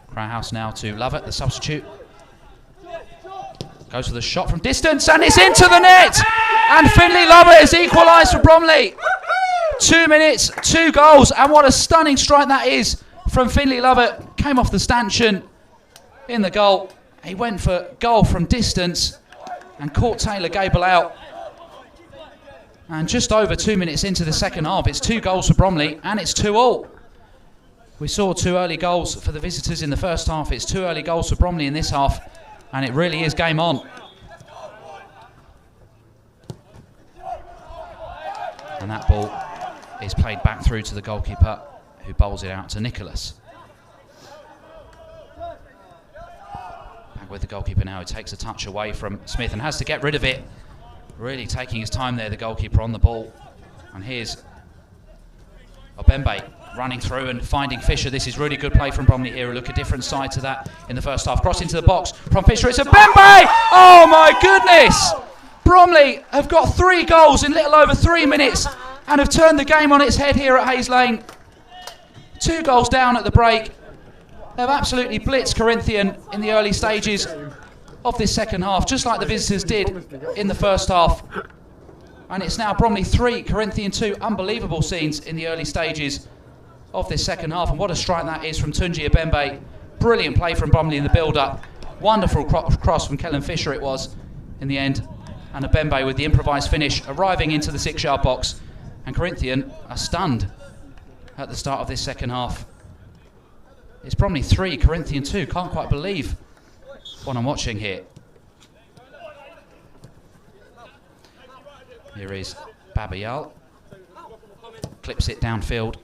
Crowhouse now to Lovett, the substitute. Goes for the shot from distance, and it's into the net! And Finley Lovett has equalised for Bromley. 2 minutes, 2 goals, and what a stunning strike that is from Finley Lovett. Came off the stanchion in the goal. He went for goal from distance and caught Taylor Gable out. And just over 2 minutes into the second half, it's 2 goals for Bromley, and it's 2-2. We saw 2 early goals for the visitors in the first half. It's 2 early goals for Bromley in this half, and it really is game on. And that ball is played back through to the goalkeeper, who bowls it out to Nicholas. Back with the goalkeeper now, who takes a touch away from Smith and has to get rid of it. Really taking his time there, the goalkeeper on the ball. And here's Obembe running through and finding Fisher. This is really good play from Bromley here. Look, a different side to that in the first half. Cross into the box from Fisher. It's Obembe! Oh my goodness! Bromley have got 3 goals in little over 3 minutes and have turned the game on its head here at Hayes Lane. 2 goals down at the break. They've absolutely blitzed Corinthian in the early stages of this second half, just like the visitors did in the first half. And it's now Bromley 3, Corinthian 2. Unbelievable scenes in the early stages of this second half. And what a strike that is from Tunji Obembe, Brilliant play from Bromley in the build-up. Wonderful cross from Kellen Fisher it was in the end. And Abembe with the improvised finish arriving into the 6-yard box. And Corinthian are stunned at the start of this second half. It's Bromley 3, Corinthian 2. Can't quite believe what I'm watching here. Here is Babayal. Clips it downfield.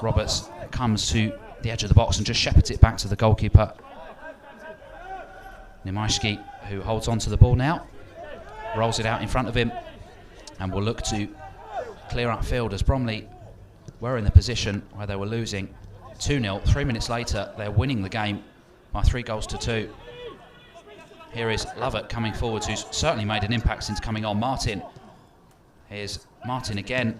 Roberts comes to the edge of the box and just shepherds it back to the goalkeeper. Nimaishki, who holds on to the ball now, rolls it out in front of him and will look to clear upfield as Bromley were in the position where they were losing 2-0. 3 minutes later, they're winning the game by 3-2. Here is Lovett coming forwards, who's certainly made an impact since coming on. Martin. Here's Martin again.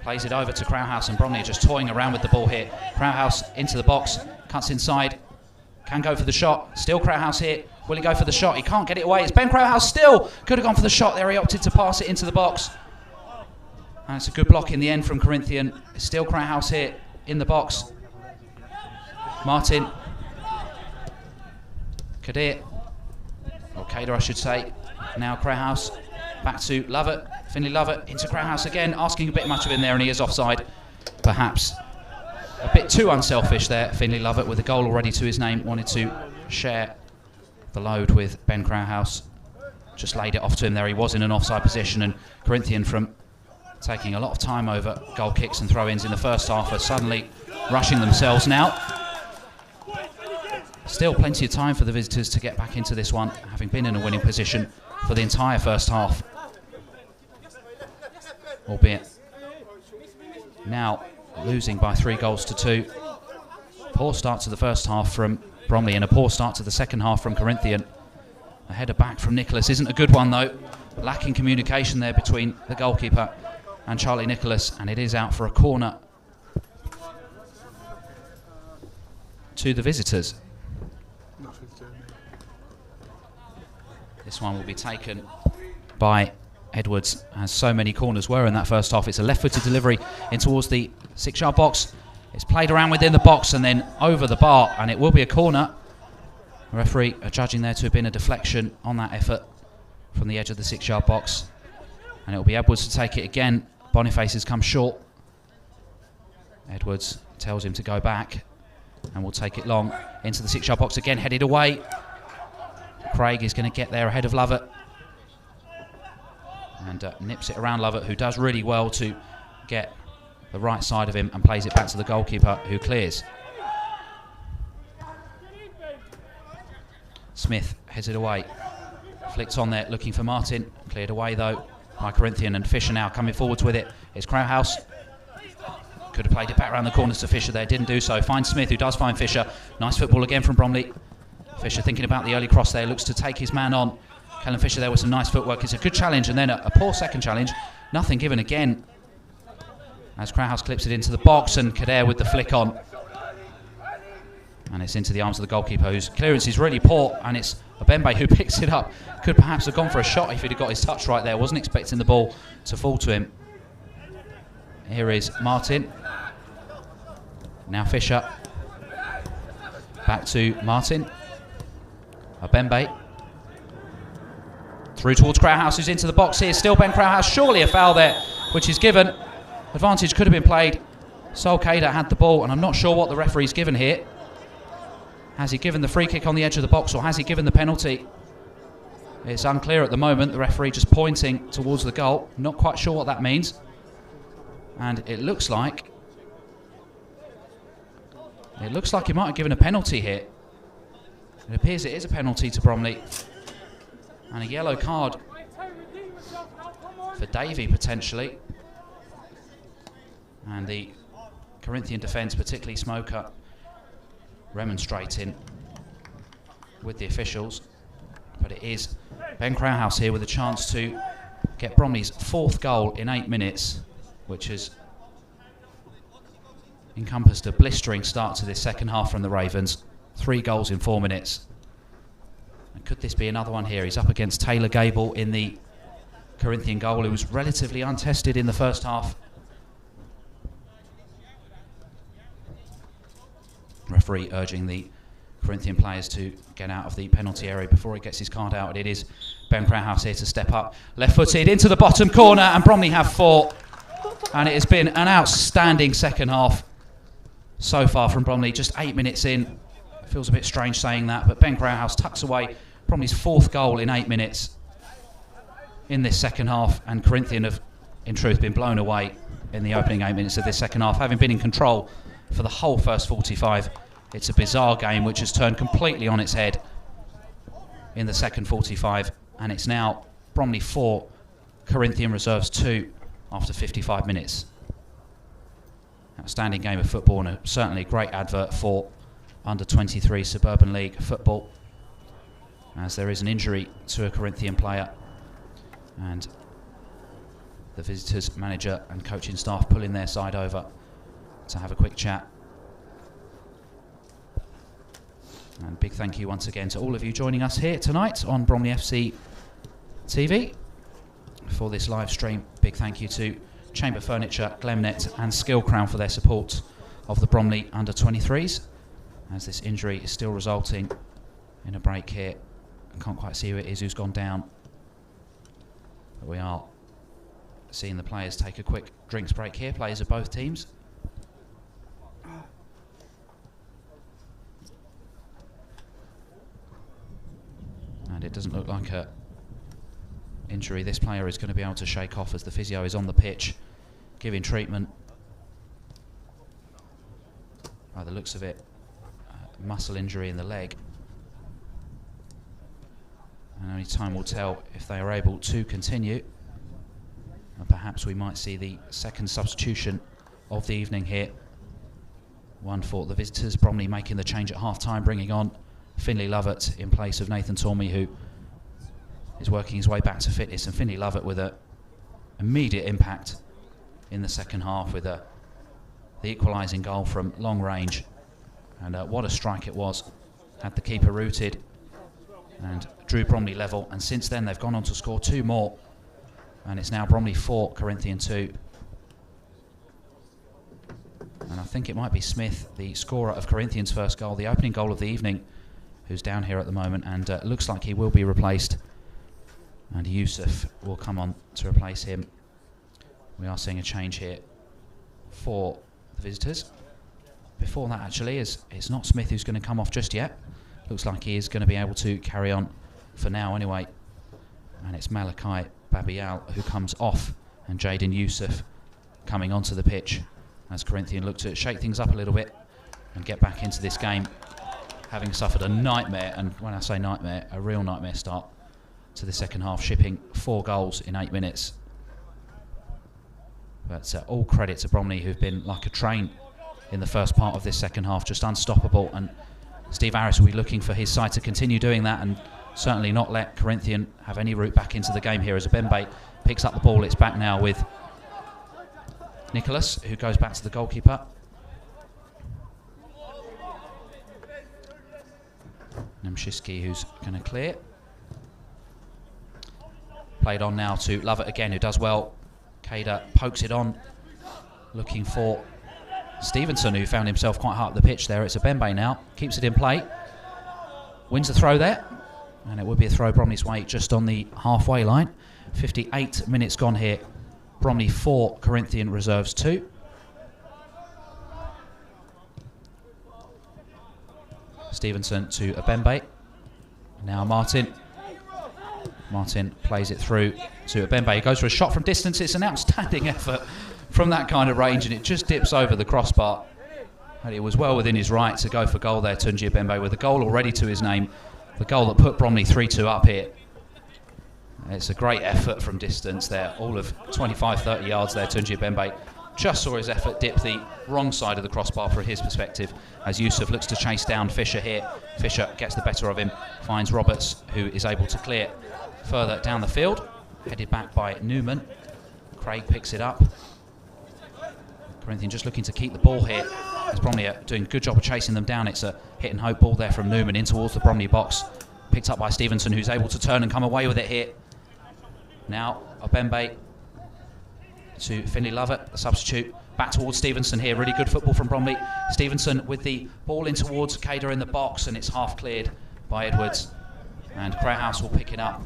Plays it over to Crowhouse, and Bromley are just toying around with the ball here. Crowhouse into the box, cuts inside, can go for the shot. Still Crowhouse here. Will he go for the shot? He can't get it away. It's Ben Crowhouse still. Could have gone for the shot there. He opted to pass it into the box. And it's a good block in the end from Corinthian. It's still Crowhouse here in the box. Martin. Kadir. Or Kader, I should say. Now Crowhouse. Back to Lovett. Finley Lovett into Crowhouse again, asking a bit much of him there, and he is offside. Perhaps a bit too unselfish there, Finley Lovett, with a goal already to his name. Wanted to share the load with Ben Crowhouse. Just laid it off to him there. He was in an offside position, and Corinthian, from taking a lot of time over goal kicks and throw-ins in the first half, are suddenly rushing themselves now. Still plenty of time for the visitors to get back into this one, having been in a winning position for the entire first half. Albeit now losing by 3-2. Poor start to the first half from Bromley and a poor start to the second half from Corinthian. A header back from Nicholas isn't a good one though. Lacking communication there between the goalkeeper and Charlie Nicholas, and it is out for a corner to the visitors. This one will be taken by Edwards, as so many corners were in that first half. It's a left-footed delivery in towards the 6-yard box. It's played around within the box and then over the bar, and it will be a corner. The referee judging there to have been a deflection on that effort from the edge of the 6-yard box. And it will be Edwards to take it again. Boniface has come short. Edwards tells him to go back and will take it long into the 6-yard box again, headed away. Craig is going to get there ahead of Lovett. And nips it around Lovett, who does really well to get the right side of him and plays it back to the goalkeeper, who clears. Smith heads it away. Flicked on there, looking for Martin. Cleared away, though, by Corinthian, and Fisher now coming forwards with it. It's Crowhouse. Could have played it back around the corners to Fisher there, didn't do so. Finds Smith, who does find Fisher. Nice football again from Bromley. Fisher thinking about the early cross there, looks to take his man on. Kellen Fisher there with some nice footwork. It's a good challenge, and then a poor second challenge. Nothing given again, as Crowhouse clips it into the box, and Kader with the flick on. And it's into the arms of the goalkeeper, whose clearance is really poor, and it's Abembe who picks it up. Could perhaps have gone for a shot if he'd have got his touch right there. Wasn't expecting the ball to fall to him. Here is Martin. Now Fisher. Back to Martin. Abembe. Through towards Crowhouse, who's into the box here. Still Ben Crowhouse. Surely a foul there, which is given. Advantage could have been played. Sol Kader had the ball, and I'm not sure what the referee's given here. Has he given the free kick on the edge of the box, or has he given the penalty? It's unclear at the moment. The referee just pointing towards the goal. Not quite sure what that means. And it looks like he might have given a penalty here. It appears it is a penalty to Bromley. And a yellow card for Davey, potentially. And the Corinthian defence, particularly Smoker, remonstrating with the officials. But it is Ben Crowhouse here with a chance to get Bromley's 4th goal in 8 minutes, which has encompassed a blistering start to this second half from the Ravens. 3 goals in 4 minutes. And could this be another one here? He's up against Taylor Gable in the Corinthian goal, who was relatively untested in the first half. Referee urging the Corinthian players to get out of the penalty area before he gets his card out. It is Ben Crowhouse here to step up. Left-footed into the bottom corner, and Bromley have 4. And it has been an outstanding second half so far from Bromley. Just 8 minutes in. Feels a bit strange saying that, but Ben Crowhouse tucks away Bromley's 4th goal in 8 minutes in this second half, and Corinthian have, in truth, been blown away in the opening 8 minutes of this second half, having been in control for the whole first 45. It's a bizarre game which has turned completely on its head in the second 45, and it's now Bromley 4, Corinthian Reserves 2 after 55 minutes. Outstanding game of football, and certainly a great advert for under-23 Suburban League football, as there is an injury to a Corinthian player, and the visitors, manager and coaching staff pulling their side over to have a quick chat. And big thank you once again to all of you joining us here tonight on Bromley FC TV for this live stream. Big thank you to Chamber Furniture, Glemnet and Skill Crown for their support of the Bromley under-23s, as this injury is still resulting in a break here. I can't quite see who it is who's gone down, but we are seeing the players take a quick drinks break here, players of both teams. And it doesn't look like a injury this player is going to be able to shake off, as the physio is on the pitch giving treatment. By the looks of it, muscle injury in the leg, and only time will tell if they are able to continue, and perhaps we might see the second substitution of the evening here. One for the visitors, Bromley making the change at half-time, bringing on Finley Lovett in place of Nathan Tormey, who is working his way back to fitness, and Finley Lovett with an immediate impact in the second half with the equalising goal from long range. And what a strike it was. Had the keeper rooted and drew Bromley level, and since then they've gone on to score 2 more, and it's now Bromley 4, Corinthian 2. And I think it might be Smith, the scorer of Corinthian's first goal, the opening goal of the evening, who's down here at the moment, and looks like he will be replaced, and Yusuf will come on to replace him. We are seeing a change here for the visitors. Before that, actually, it's not Smith who's going to come off just yet. Looks like he is going to be able to carry on for now anyway, and it's Malachi Babial who comes off, and Jaden Yusuf coming onto the pitch as Corinthian look to shake things up a little bit and get back into this game, having suffered a nightmare, and when I say nightmare, a real nightmare start to the second half, shipping 4 goals in 8 minutes. But all credit to Bromley, who've been like a train in the first part of this second half, just unstoppable, and Steve Harris will be looking for his side to continue doing that and certainly not let Corinthian have any route back into the game here, as Abembe picks up the ball. It's back now with Nicholas, who goes back to the goalkeeper. Nemshiski, who's going to clear. Played on now to Lovett again, who does well. Kader pokes it on, looking for Stevenson, who found himself quite high up the pitch there. It's Abembe now, keeps it in play, wins the throw there, and it would be a throw Bromley's way just on the halfway line. 58 minutes gone here. Bromley 4, Corinthian Reserves 2. Stevenson to Abembe. Now Martin plays it through to Abembe. He goes for a shot from distance. It's an outstanding effort from that kind of range, and it just dips over the crossbar. And it was well within his right to go for goal there, Tunji Abembe, with a goal already to his name. The goal that put Bromley 3-2 up here. It's a great effort from distance there, all of 25-30 yards there. Tunji Abembe just saw his effort dip the wrong side of the crossbar from his perspective, as Yusuf looks to chase down Fisher here. Fisher gets the better of him, finds Roberts, who is able to clear further down the field, headed back by Newman. Craig picks it up. Corinthian just looking to keep the ball here, as Bromley are doing a good job of chasing them down. It's a hit and hope ball there from Newman in towards the Bromley box, picked up by Stevenson, who's able to turn and come away with it here. Now Abembe to Finley Lovett, the substitute. Back towards Stevenson here. Really good football from Bromley. Stevenson with the ball in towards Cader in the box, and it's half cleared by Edwards. And Crowhouse will pick it up.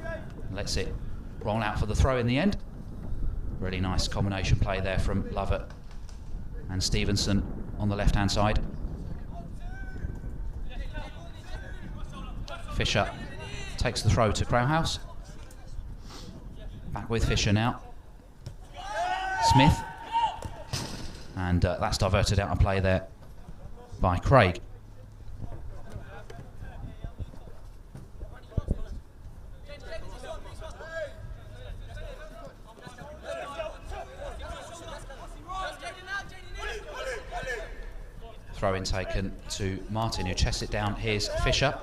Lets it roll out for the throw in the end. Really nice combination play there from Lovett and Stevenson on the left-hand side. Fisher takes the throw to Crowhouse. Back with Fisher now. Smith. And that's diverted out of play there by Craig. Throw in taken to Martin, who chests it down. Here's Fisher.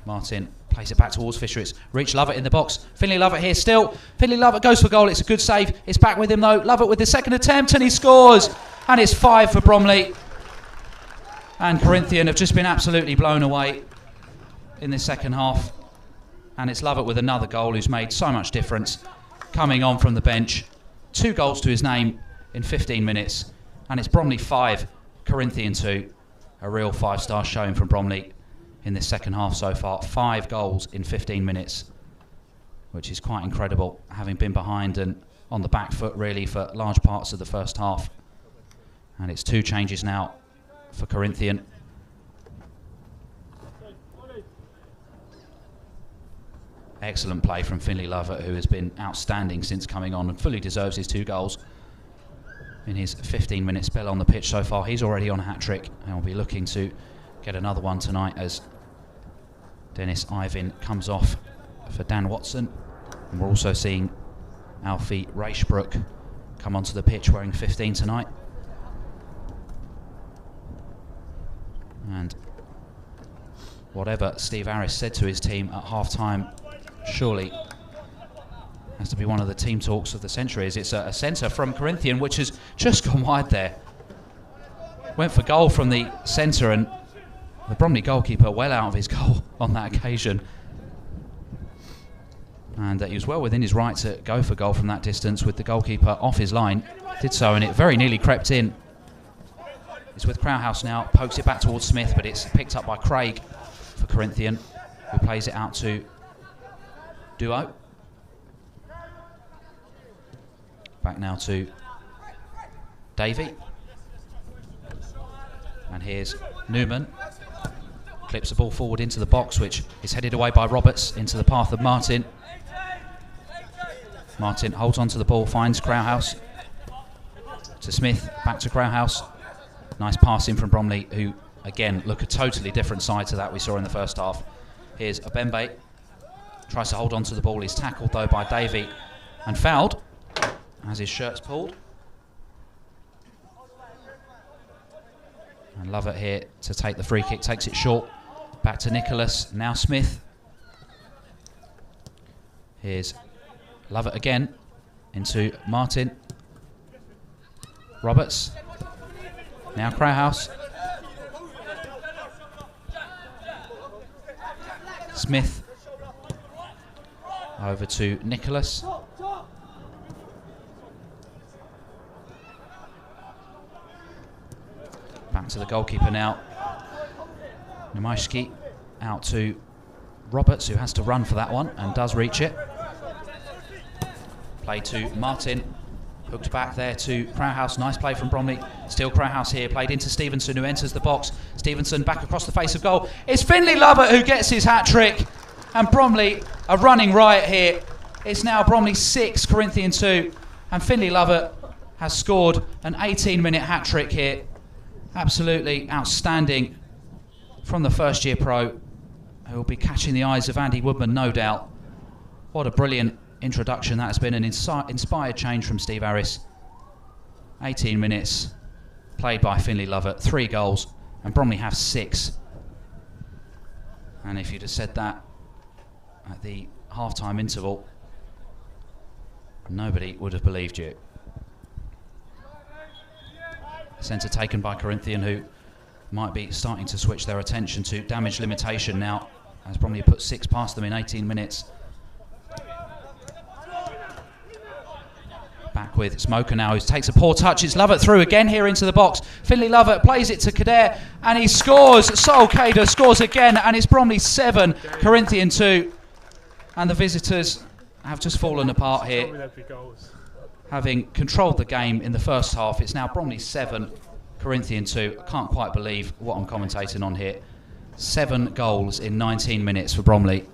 Martin plays it back towards Fisher. It's reached Lovett in the box. Finley Lovett here still. Finley Lovett goes for goal. It's a good save. It's back with him though. Lovett with the second attempt, and he scores. And it's 5 for Bromley. And Corinthian have just been absolutely blown away in this second half. And it's Lovett with another goal, who's made so much difference. Coming on from the bench. 2 goals to his name in 15 minutes. And it's Bromley 5, Corinthian 2. A real 5-star showing from Bromley in this second half so far. 5 goals in 15 minutes, which is quite incredible, having been behind and on the back foot really for large parts of the first half. And it's 2 changes now for Corinthian. Excellent play from Finley Lovett, who has been outstanding since coming on and fully deserves his 2 goals in his 15-minute spell on the pitch so far. He's already on a hat-trick and will be looking to get another one tonight as Dennis Ivan comes off for Dan Watson. And we're also seeing Alfie Raichbrook come onto the pitch wearing 15 tonight. And whatever Steve Harris said to his team at half-time surely has to be one of the team talks of the century, as it's a centre from Corinthian which has just gone wide there. Went for goal from the centre, and the Bromley goalkeeper well out of his goal on that occasion. And he was well within his right to go for goal from that distance with the goalkeeper off his line. Did so, and it very nearly crept in. It's with Crowhouse now, pokes it back towards Smith, but it's picked up by Craig for Corinthian, who plays it out to Duo. Back now to Davey. And here's Newman. Clips the ball forward into the box, which is headed away by Roberts into the path of Martin. Martin holds on to the ball, finds Crowhouse. To Smith, back to Crowhouse. Nice pass in from Bromley, who again look a totally different side to that we saw in the first half. Here's Obembe. Tries to hold on to the ball. He's tackled though by Davey and fouled as his shirt's pulled. And Lovett here to take the free kick, takes it short. Back to Nicholas, now Smith. Here's Lovett again, into Martin. Roberts, now Crowhouse. Smith, over to Nicholas. Back to the goalkeeper now. Nemajski out to Roberts, who has to run for that one and does reach it. Play to Martin. Hooked back there to Crowhouse. Nice play from Bromley. Still Crowhouse here. Played into Stevenson, who enters the box. Stevenson back across the face of goal. It's Finley Lovett who gets his hat-trick. And Bromley are running riot here. It's now Bromley 6, Corinthian 2. And Finley Lovett has scored an 18-minute hat-trick here. Absolutely outstanding from the first-year pro, who will be catching the eyes of Andy Woodman, no doubt. What a brilliant introduction that has been, an inspired change from Steve Harris. 18 minutes played by Finley Lovett, 3 goals, and Bromley have 6. And if you'd have said that at the half-time interval, nobody would have believed you. Centre taken by Corinthian, who might be starting to switch their attention to damage limitation now, as Bromley put 6 past them in 18 minutes. back with Smoker now, who takes a poor touch. It's Lovett through again here into the box. Finley Lovett plays it to Kader, and he scores. Sol Kader scores again, and it's Bromley 7, Corinthian 2. And the visitors have just fallen apart here, having controlled the game in the first half. It's now Bromley 7, Corinthian 2. I can't quite believe what I'm commentating on here. 7 goals in 19 minutes for Bromley.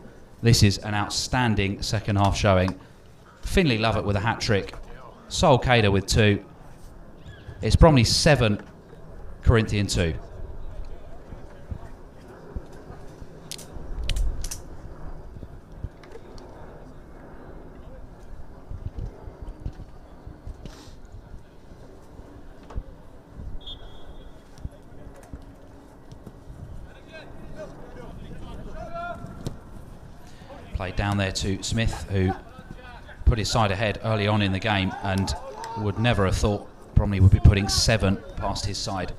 This is an outstanding second half showing. Finley Lovett with a hat-trick. Sol Kader with 2. It's Bromley 7, Corinthian 2. Played down there to Smith, who put his side ahead early on in the game and would never have thought Bromley would be putting 7 past his side,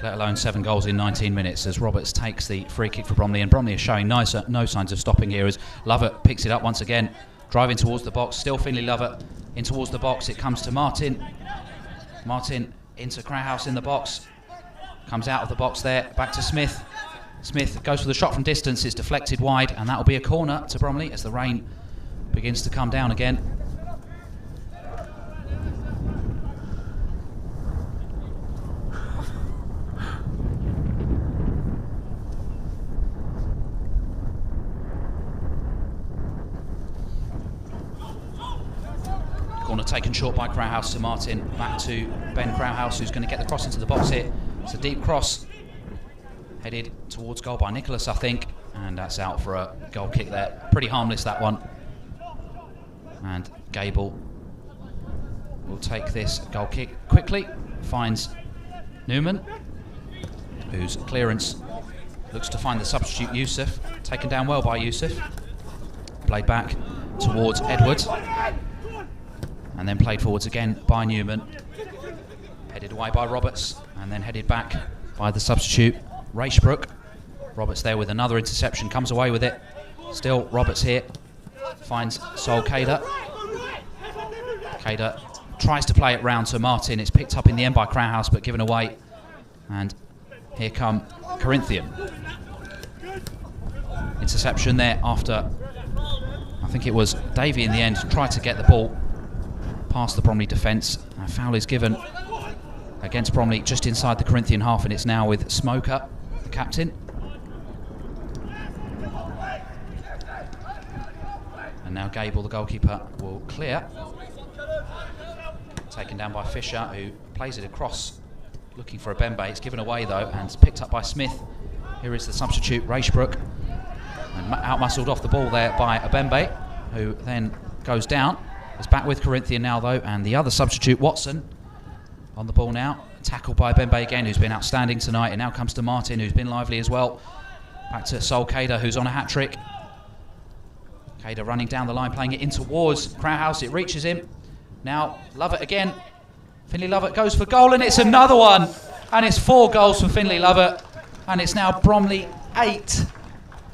let alone 7 goals in 19 minutes, as Roberts takes the free kick for Bromley. And Bromley is showing no signs of stopping here as Lovett picks it up once again, driving towards the box. Still Finley Lovett in towards the box. It comes to Martin. Martin into Crowhouse in the box. Comes out of the box there, back to Smith. Smith goes for the shot from distance. It's deflected wide, and that will be a corner to Bromley as the rain begins to come down again. Corner taken short by Crowhouse to Martin. Back to Ben Crowhouse, who's going to get the cross into the box here. It's a deep cross, headed towards goal by Nicholas, I think, and that's out for a goal kick there. Pretty harmless, that one. And Gable will take this goal kick quickly, finds Newman, whose clearance looks to find the substitute Youssef. Taken down well by Youssef. Played back towards Edwards, and then played forwards again by Newman. Headed away by Roberts, and then headed back by the substitute Racebrook. Roberts there with another interception, comes away with it. Still Roberts here, finds Sol Kader. Kader tries to play it round to Martin. It's picked up in the end by Crowhouse, but given away. And here come Corinthian. Interception there after, I think it was Davey in the end, tried to get the ball past the Bromley defence. A foul is given against Bromley just inside the Corinthian half, and it's now with Smoker, the captain. And now Gable, the goalkeeper, will clear. Taken down by Fisher, who plays it across, looking for a Bembe. It's given away though, and it's picked up by Smith. Here is the substitute, Racebrook, and out-muscled off the ball there by Abembe, who then goes down. It's back with Corinthian now though, and the other substitute, Watson, on the ball now. Tackled by Bembe again, who's been outstanding tonight. It now comes to Martin, who's been lively as well. Back to Sol Kader, who's on a hat-trick. Kader running down the line, playing it in towards Crowhouse. It reaches him. Now Lovett again. Finley Lovett goes for goal, and it's another one. And it's 4 goals for Finley Lovett. And it's now Bromley 8,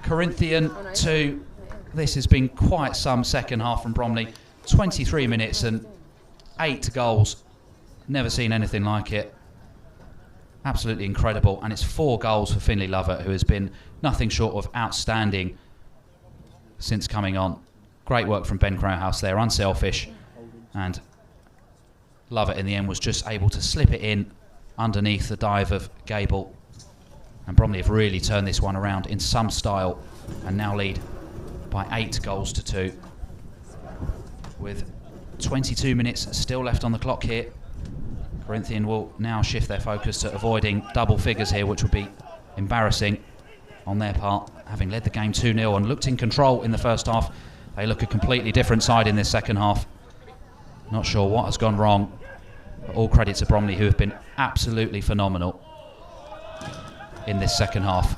Corinthian 2. This has been quite some second half from Bromley. 23 minutes and 8 goals. Never seen anything like it. Absolutely incredible. And it's 4 goals for Finley Lovett, who has been nothing short of outstanding since coming on. Great work from Ben Crowhouse there, unselfish. And Lovett in the end was just able to slip it in underneath the dive of Gable. And Bromley have really turned this one around in some style and now lead by 8 goals to 2. With 22 minutes still left on the clock here, Corinthian will now shift their focus to avoiding double figures here, which would be embarrassing on their part. Having led the game 2-0 and looked in control in the first half, they look a completely different side in this second half. Not sure what has gone wrong, but all credit to Bromley, who have been absolutely phenomenal in this second half.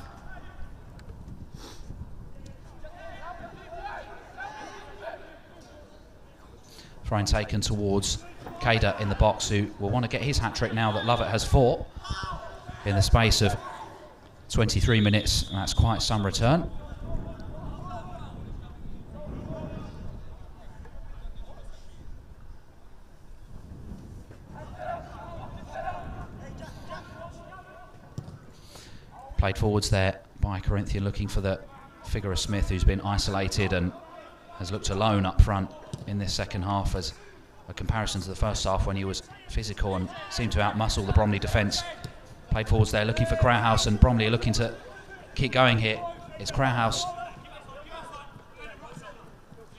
Throw taken towards Kader in the box, who will want to get his hat-trick now that Lovett has 4 in the space of 23 minutes. And that's quite some return. Played forwards there by Corinthian, looking for the figure of Smith, who's been isolated and has looked alone up front in this second half as a comparison to the first half when he was physical and seemed to outmuscle the Bromley defence. Played forwards there looking for Crowhouse, and Bromley are looking to keep going here. It's Crowhouse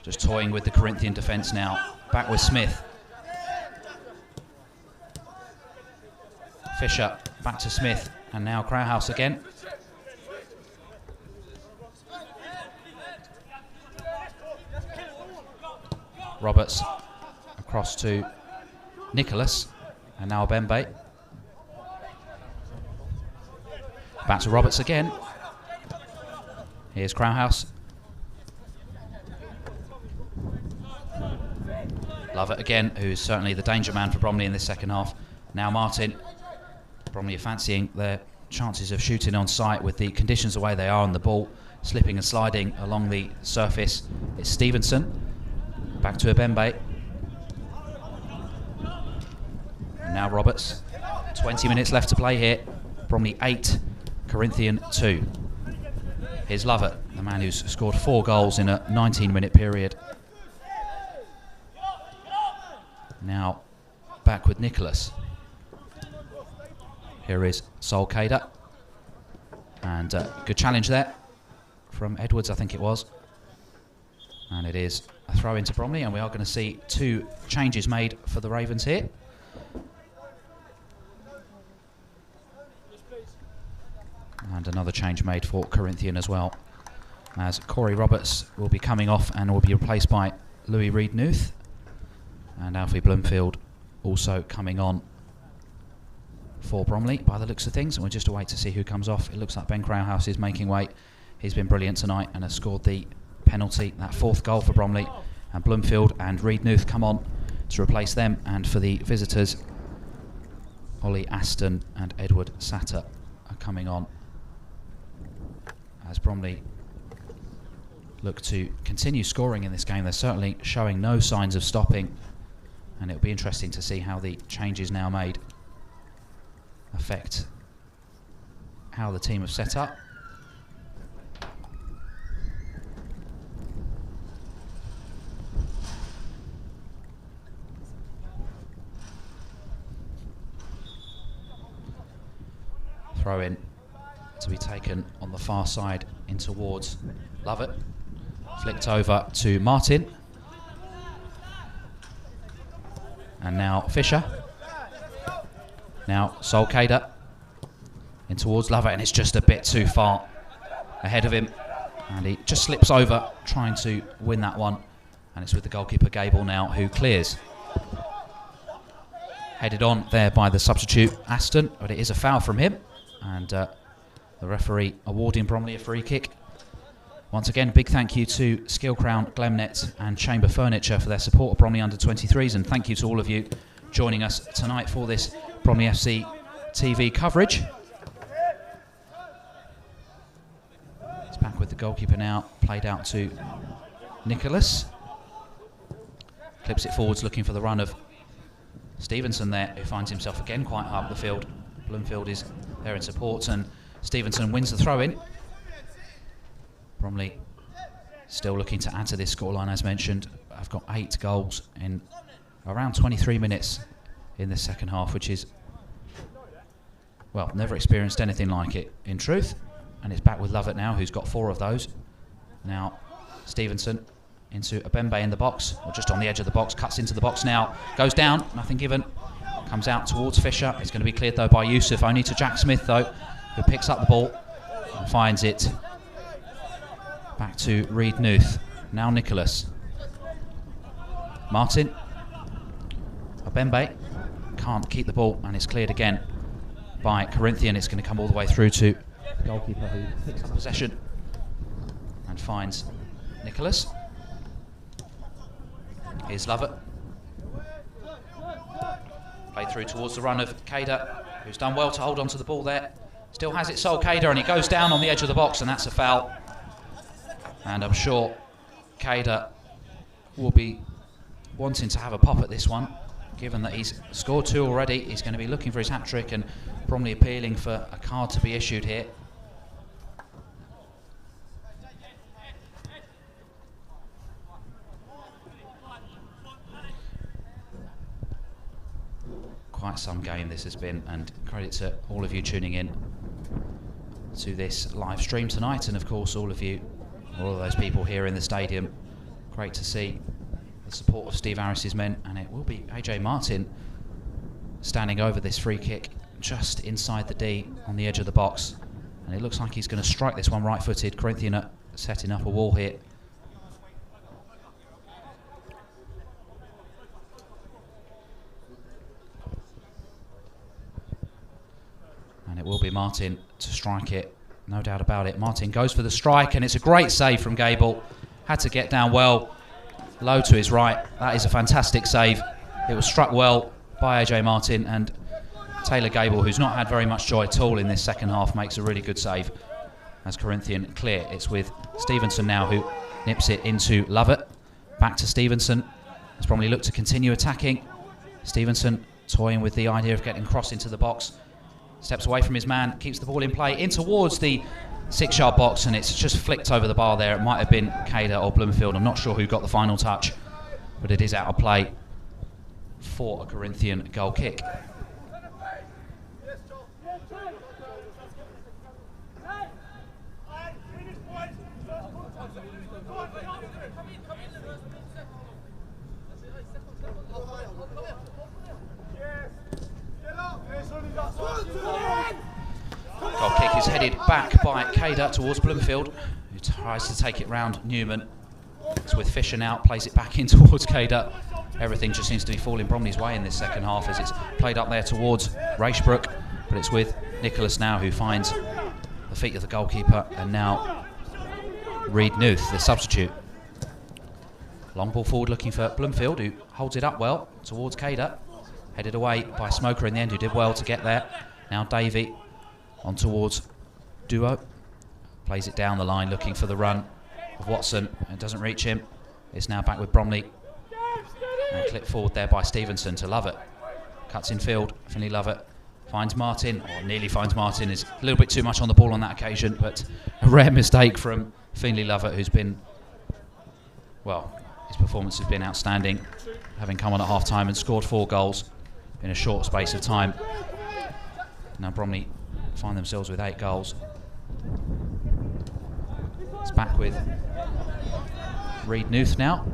just toying with the Corinthian defence now. Back with Smith. Fisher back to Smith, and now Crowhouse again. Roberts across to Nicholas, and now Bembe. Back to Roberts again. Here's Crowhouse. Lovett again, who's certainly the danger man for Bromley in this second half. Now Martin. Bromley are fancying their chances of shooting on sight with the conditions the way they are on the ball, slipping and sliding along the surface. It's Stevenson. Back to Abembe. And now Roberts. 20 minutes left to play here. Bromley 8, Corinthian 2. Here's Lovett, the man who's scored 4 goals in a 19-minute period. Now back with Nicholas. Here is Sol Kader. And good challenge there from Edwards, I think it was. And it is a throw into Bromley, and we are going to see 2 changes made for the Ravens here. And another change made for Corinthian as well, as Corey Roberts will be coming off and will be replaced by Louis Reed-Nuth. And Alfie Bloomfield also coming on for Bromley by the looks of things, and we'll just wait to see who comes off. It looks like Ben Crowhouse is making way. He's been brilliant tonight and has scored the penalty, that 4th goal for Bromley. And Bloomfield and Reed-Nuth come on to replace them, and for the visitors, Ollie Aston and Edward Satter are coming on as Bromley look to continue scoring in this game. They're certainly showing no signs of stopping, and it'll be interesting to see how the changes now made affect how the team have set up. Throw in to be taken on the far side in towards Lovett. Flicked over to Martin. And now Fisher. Now Sol Kader in towards Lovett, and it's just a bit too far ahead of him. And he just slips over trying to win that one. And it's with the goalkeeper Gable now, who clears. Headed on there by the substitute Aston, but it is a foul from him. And the referee awarding Bromley a free kick. Once again, big thank you to Skill Crown, Glemnet and Chamber Furniture for their support of Bromley under-23s, and thank you to all of you joining us tonight for this Bromley FC TV coverage. It's back with the goalkeeper now, played out to Nicholas. Clips it forwards looking for the run of Stevenson there, who finds himself again quite high up the field. Bloomfield is there in support, and Stevenson wins the throw-in. Bromley still looking to add to this scoreline, as mentioned. I've got 8 goals in around 23 minutes in the second half, which is, well, never experienced anything like it, in truth. And it's back with Lovett now, who's got 4 of those. Now, Stevenson into Abembe in the box, or just on the edge of the box, cuts into the box now, goes down, nothing given. Comes out towards Fisher. It's going to be cleared though by Yusuf, only to Jack Smith though, who picks up the ball and finds it. Back to Reed-Nuth. Now Nicholas. Martin. Abembe can't keep the ball, and it's cleared again by Corinthian. It's going to come all the way through to the goalkeeper, who picks up possession and finds Nicholas. Here's Lovett. Played through towards the run of Kader, who's done well to hold on to the ball there. Still has it, Sol Kader, and he goes down on the edge of the box, and that's a foul. And I'm sure Kader will be wanting to have a pop at this one, given that he's scored 2 already. He's going to be looking for his hat-trick, and Bromley appealing for a card to be issued here. Quite some game this has been, and credit to all of you tuning in to this live stream tonight, and of course all of those people here in the stadium. Great to see the support of Steve Harris's men, and it will be AJ Martin standing over this free kick just inside the D on the edge of the box, and it looks like he's going to strike this one right-footed. Corinthian are setting up a wall here. And it will be Martin to strike it, no doubt about it. Martin goes for the strike, and it's a great save from Gable. Had to get down well, low to his right. That is a fantastic save. It was struck well by AJ Martin, and Taylor Gable, who's not had very much joy at all in this second half, makes a really good save. As Corinthian clear, it's with Stevenson now, who nips it into Lovett. Back to Stevenson. He's probably looked to continue attacking. Stevenson toying with the idea of getting cross into the box. Steps away from his man, keeps the ball in play in towards the 6-yard box, and it's just flicked over the bar there. It might have been Cader or Bloomfield. I'm not sure who got the final touch, but it is out of play for a Corinthian goal kick. Goal kick is headed back by Cader towards Bloomfield, who tries to take it round Newman. It's with Fisher now, plays it back in towards Cader. Everything just seems to be falling Bromley's way in this second half as it's played up there towards Racebrook, but it's with Nicholas now, who finds the feet of the goalkeeper, and now Reid Nuth, the substitute. Long ball forward looking for Bloomfield, who holds it up well towards Cader. Headed away by Smoker in the end, who did well to get there. Now Davey on towards Duo. Plays it down the line looking for the run of Watson, and doesn't reach him. It's now back with Bromley. And clipped forward there by Stevenson to Lovett. Cuts in field. Finley Lovett finds Martin, or nearly finds Martin. Is a little bit too much on the ball on that occasion, but a rare mistake from Finley Lovett, who's been, well, his performance has been outstanding, having come on at half-time and scored 4 goals in a short space of time. Now Bromley find themselves with 8 goals. It's back with Reid Nuth now.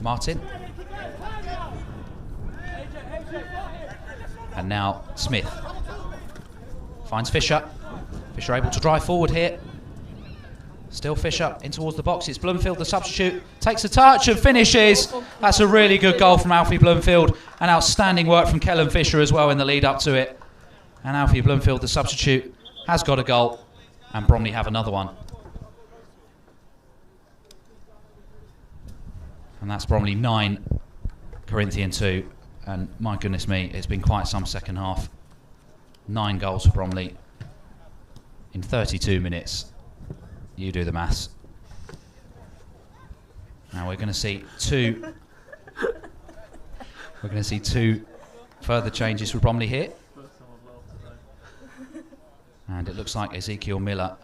Martin. And now Smith. Finds Fisher. Fisher able to drive forward here. Still Fisher in towards the box. It's Bloomfield, the substitute. Takes a touch and finishes. That's a really good goal from Alfie Bloomfield. And outstanding work from Kellen Fisher as well in the lead up to it. And Alfie Bloomfield, the substitute, has got a goal. And Bromley have another one. And that's Bromley 9, Corinthian 2. And my goodness me, it's been quite some second half. 9 goals for Bromley in 32 minutes. You do the maths. Now we're going to see two. We're going to see 2 further changes for Bromley here. And it looks like Ezekiel Miller,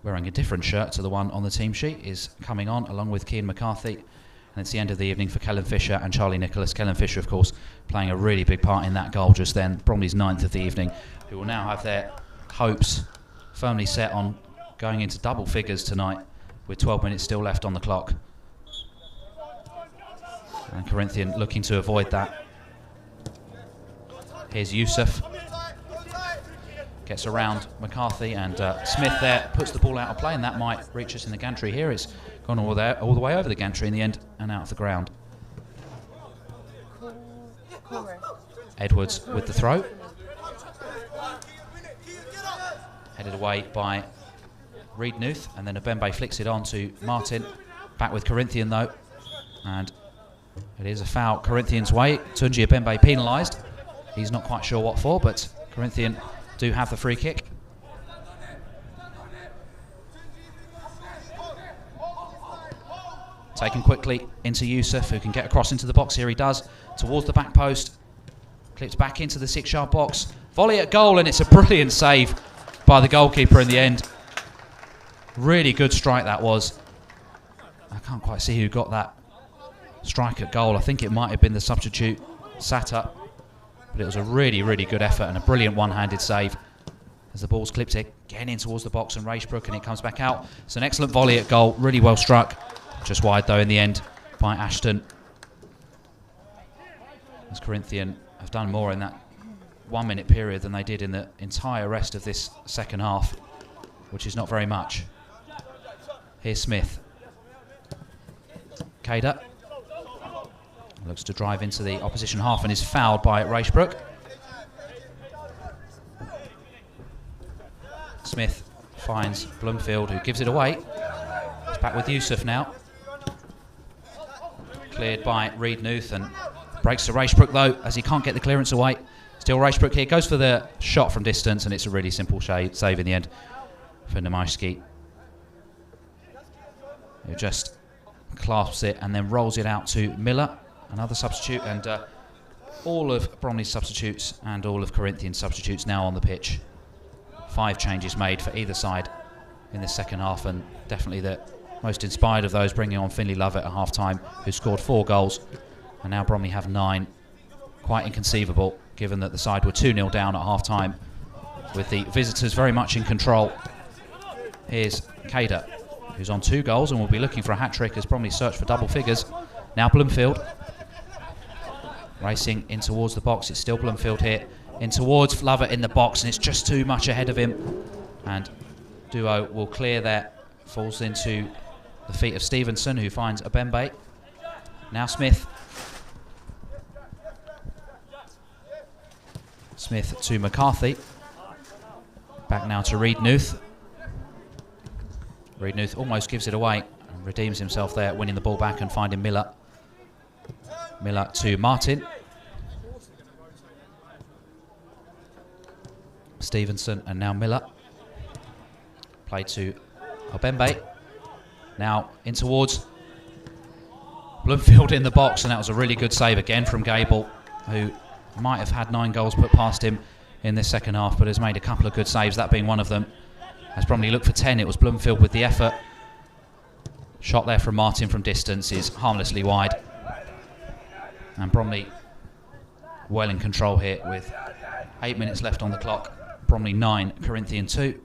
wearing a different shirt to the one on the team sheet, is coming on along with Keane McCarthy. And it's the end of the evening for Kellen Fisher and Charlie Nicholas. Kellen Fisher, of course, playing a really big part in that goal just then. Bromley's 9th of the evening, who will now have their hopes firmly set on going into double figures tonight with 12 minutes still left on the clock. And Corinthian looking to avoid that. Here's Yusuf. Gets around McCarthy, and Smith there puts the ball out of play, and that might reach us in the gantry here. It's gone all the way over the gantry in the end and out of the ground. Edwards with the throw. Headed away by Reid Nuth, and then Abembe flicks it on to Martin. Back with Corinthian though, and it is a foul Corinthian's way. Tunji Abembe penalised. He's not quite sure what for, but Corinthian do have the free kick. Taken quickly into Yusuf, who can get across into the box. Here he does, towards the back post. Clips back into the 6-yard box. Volley at goal, and it's a brilliant save by the goalkeeper in the end. Really good strike that was. I can't quite see who got that strike at goal. I think it might have been the substitute sat up, but it was a really, really good effort and a brilliant one-handed save as the ball's clipped it again in towards the box and Racebrook, and it comes back out. It's an excellent volley at goal, really well struck, just wide though in the end by Ashton. As Corinthian have done more in that 1 minute period than they did in the entire rest of this second half, which is not very much. Here's Smith. Cader looks to drive into the opposition half and is fouled by Racebrook. Smith finds Bloomfield, who gives it away. It's back with Yusuf now. Cleared by Reed Nuth and breaks to Racebrook though, as he can't get the clearance away. Still Racebrook here, goes for the shot from distance, and it's a really simple save in the end for Nemajski, who just clasps it and then rolls it out to Miller, another substitute, and all of Bromley's substitutes and all of Corinthian's substitutes now on the pitch. 5 changes made for either side in the second half, and definitely the most inspired of those, bringing on Finley Lovett at half-time, who scored 4 goals, and now Bromley have 9. Quite inconceivable, given that the side were 2-0 down at half-time, with the visitors very much in control. Here's Cader, who's on 2 goals and will be looking for a hat-trick as Bromley search for double figures. Now Bloomfield, racing in towards the box. It's still Bloomfield here, in towards Lovett in the box, and it's just too much ahead of him. And Duo will clear there, falls into the feet of Stevenson, who finds Abembe. Now Smith. Smith to McCarthy. Back now to Reed Nuth. Reed Nuth almost gives it away and redeems himself there, winning the ball back and finding Miller. Miller to Martin. Stevenson and now Miller. Play to Obembe. Now in towards Bloomfield in the box, and that was a really good save again from Gable, who might have had 9 goals put past him in this second half, but has made a couple of good saves, that being one of them. As Bromley looked for 10, it was Bloomfield with the effort. Shot there from Martin from distance is harmlessly wide. And Bromley well in control here with 8 minutes left on the clock. Bromley 9, Corinthian 2.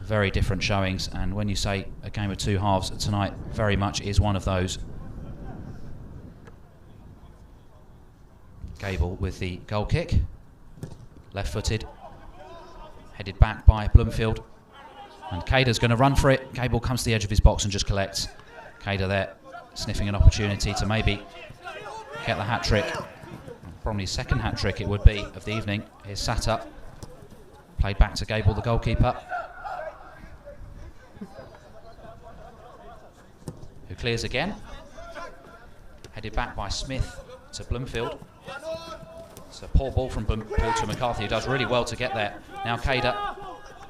Very different showings, and when you say a game of 2 halves tonight, very much is one of those. Gable with the goal kick, left-footed, headed back by Bloomfield, and Cader's going to run for it. Gable comes to the edge of his box and just collects. Cader there, sniffing an opportunity to maybe get the hat-trick. Bromley's second hat-trick it would be of the evening. Here's sat up, played back to Gable, the goalkeeper, who clears again, headed back by Smith to Bloomfield. It's a poor ball from Bloomfield to McCarthy, who does really well to get there. Now Cader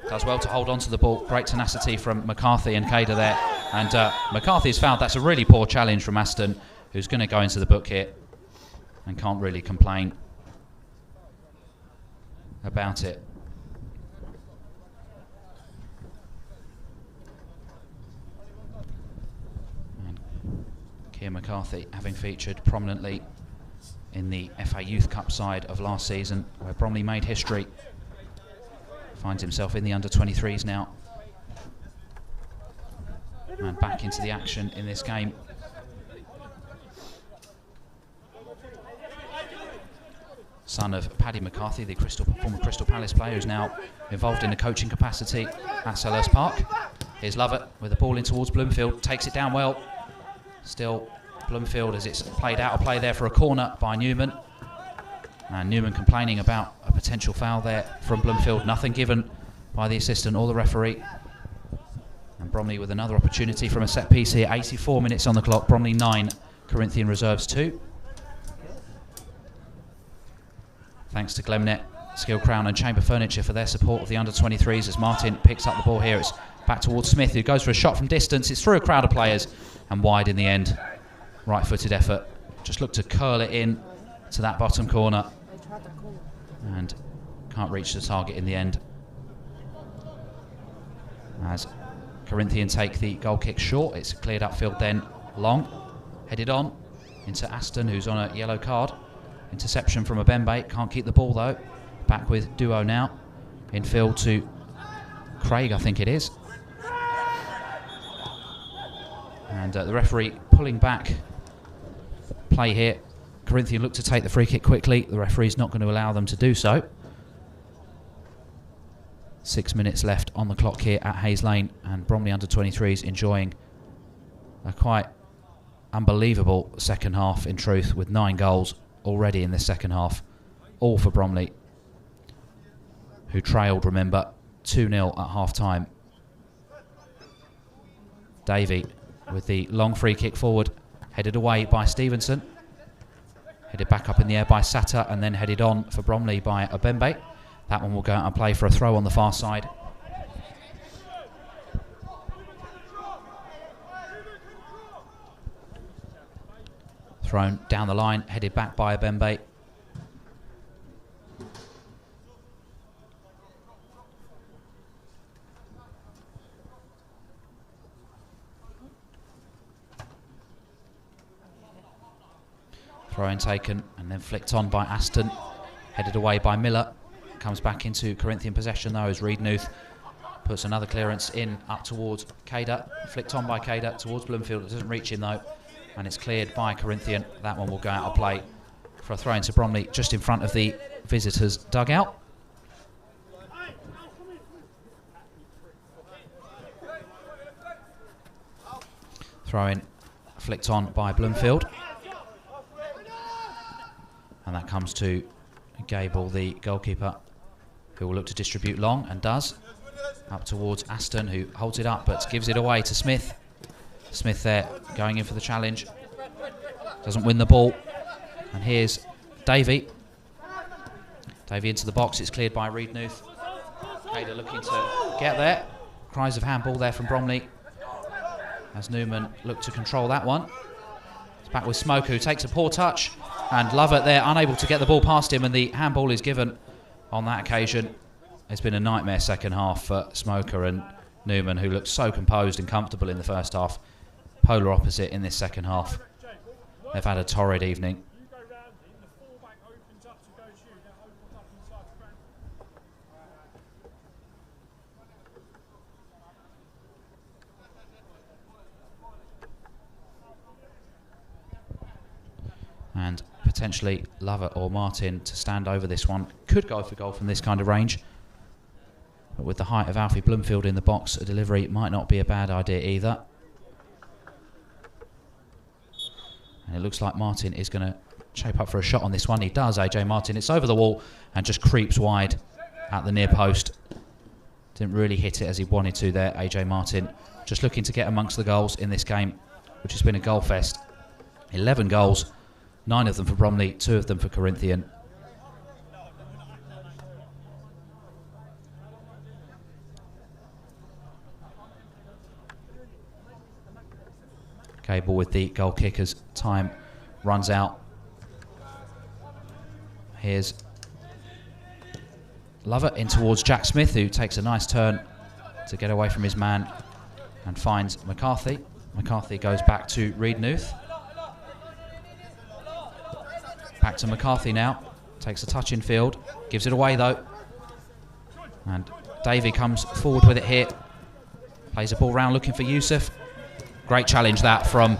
does well to hold on to the ball. Great tenacity from McCarthy and Cader there. And McCarthy's fouled. That's a really poor challenge from Aston, who's going to go into the book here and can't really complain about it. And Keir McCarthy, having featured prominently in the FA Youth Cup side of last season, where Bromley made history, finds himself in the under-23s now, and back into the action in this game. Son of Paddy McCarthy, the former Crystal Palace player, who's now involved in a coaching capacity at Selhurst Park. Here's Lovett with the ball in towards Bloomfield, takes it down well. Still Bloomfield as it's played out of play there for a corner by Newman. And Newman complaining about a potential foul there from Bloomfield. Nothing given by the assistant or the referee. And Bromley with another opportunity from a set piece here. 84 minutes on the clock. Bromley 9, Corinthian Reserves 2. Thanks to Glemnet, Skill Crown and Chamber Furniture for their support of the under-23s as Martin picks up the ball here. It's back towards Smith, who goes for a shot from distance. It's through a crowd of players and wide in the end. Right-footed effort. Just looked to curl it in to that bottom corner and can't reach the target in the end. As Corinthian take the goal kick short, it's cleared upfield then long. Headed on into Aston, who's on a yellow card. Interception from Abembe, can't keep the ball though. Back with Duo now. Infield to Craig, I think it is. And the referee pulling back play here. Corinthian look to take the free kick quickly. The referee's not going to allow them to do so. 6 minutes left on the clock here at Hayes Lane, and Bromley under-23s enjoying a quite unbelievable second half in truth, with 9 goals already in the second half, all for Bromley, who trailed, remember, 2-0 at half-time. Davey with the long free kick forward, headed away by Stevenson, headed back up in the air by Sata, and then headed on for Bromley by Abembe. That one will go out and play for a throw on the far side. Thrown down the line, headed back by Abembe. Throw in taken and then flicked on by Aston, headed away by Miller. Comes back into Corinthian possession though as Reednuth puts another clearance in up towards Kader. Flicked on by Kader towards Bloomfield. It doesn't reach him though, and it's cleared by Corinthian. That one will go out of play for a throw into Bromley just in front of the visitors' dugout. Throw in flicked on by Bloomfield, and that comes to Gable, the goalkeeper, who will look to distribute long, and does, up towards Aston, who holds it up but gives it away to Smith. Smith there going in for the challenge, doesn't win the ball, and here's Davey. Davey into the box, it's cleared by Reednuth. Kader looking to get there. Cries of handball there from Bromley as Newman looked to control that one. It's back with Smoke, who takes a poor touch, and Lovett there unable to get the ball past him, and the handball is given on that occasion. It's been a nightmare second half for Smoker and Newman, who looked so composed and comfortable in the first half. Polar opposite in this second half. They've had a torrid evening. And potentially Lovett or Martin to stand over this one. Could go for goal from this kind of range. But with the height of Alfie Bloomfield in the box, a delivery might not be a bad idea either. And it looks like Martin is going to shape up for a shot on this one. He does, AJ Martin. It's over the wall and just creeps wide at the near post. Didn't really hit it as he wanted to there, AJ Martin. Just looking to get amongst the goals in this game, which has been a goal fest. 11 goals. 9 of them for Bromley, 2 of them for Corinthian. Cable with the goal kick as time runs out. Here's Lovett in towards Jack Smith, who takes a nice turn to get away from his man and finds McCarthy. McCarthy goes back to Reednuth. Back to McCarthy now, takes a touch in field, gives it away though, and Davey comes forward with it here, plays the ball round looking for Yusuf. Great challenge that from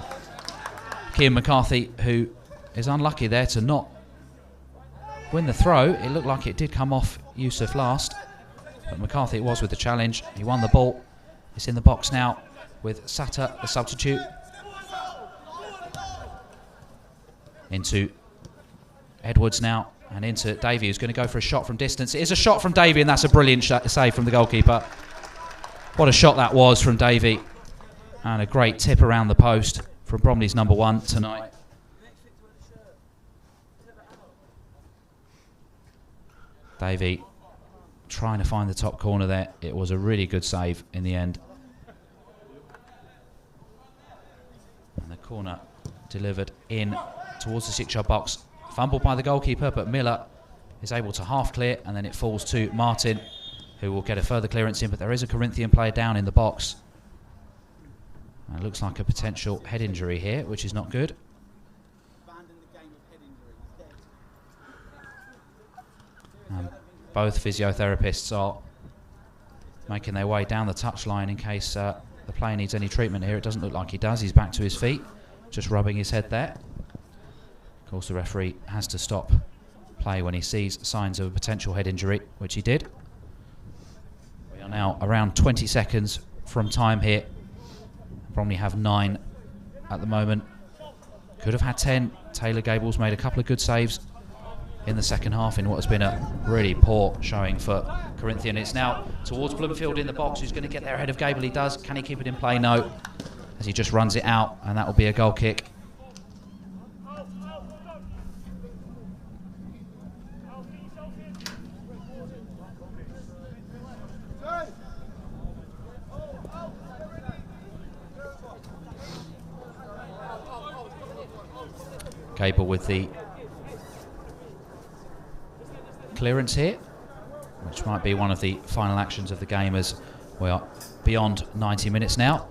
Kean McCarthy, who is unlucky there to not win the throw. It looked like it did come off Yusuf last, but McCarthy it was with the challenge. He won the ball. It's in the box now with Sata, the substitute, into Edwards now, and into Davey, who's going to go for a shot from distance. It is a shot from Davey, and that's a brilliant save from the goalkeeper. What a shot that was from Davey, and a great tip around the post from Bromley's number 1 tonight. Davey trying to find the top corner there. It was a really good save in the end. And the corner delivered in towards the 6-yard box. Fumbled by the goalkeeper, but Miller is able to half clear, and then it falls to Martin, who will get a further clearance in, but there is a Corinthian player down in the box. And it looks like a potential head injury here, which is not good. both physiotherapists are making their way down the touchline in case the player needs any treatment here. It doesn't look like he does. He's back to his feet, just rubbing his head there. Of course, the referee has to stop play when he sees signs of a potential head injury, which he did. We are now around 20 seconds from time here. Bromley have 9 at the moment. Could have had 10. Taylor Gables made a couple of good saves in the second half in what has been a really poor showing for Corinthian. It's now towards Bloomfield in the box. Who's going to get there ahead of Gable? He does. Can he keep it in play? No. As he just runs it out, and that will be a goal kick. Gable with the clearance here, which might be one of the final actions of the game as we are beyond 90 minutes now.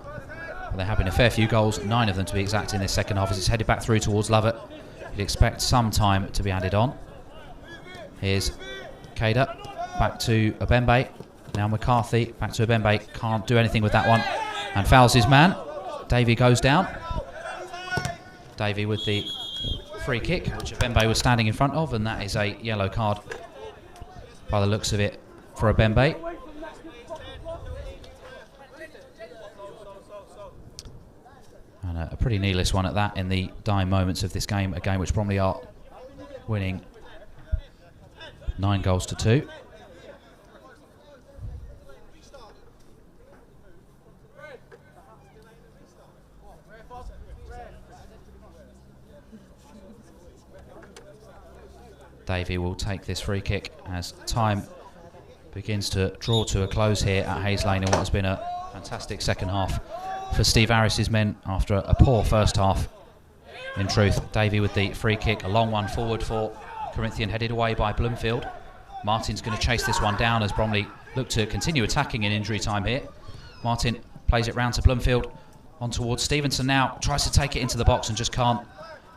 But there have been a fair few goals, 9 of them to be exact, in this second half as it's headed back through towards Lovett. You'd expect some time to be added on. Here's Kader, back to Abembe. Now McCarthy, back to Abembe. Can't do anything with that one and fouls his man. Davey goes down. Davey with the free kick, which Abembe was standing in front of, and that is a yellow card by the looks of it for Abembe. And a pretty needless one at that in the dying moments of this game, a game which Bromley are winning 9-2. Davey will take this free kick as time begins to draw to a close here at Hayes Lane in what has been a fantastic second half for Steve Harris's men after a poor first half. In truth, Davey with the free kick, a long one forward for Corinthian, headed away by Bloomfield. Martin's going to chase this one down as Bromley look to continue attacking in injury time here. Martin plays it round to Bloomfield, on towards Stevenson now, tries to take it into the box and just can't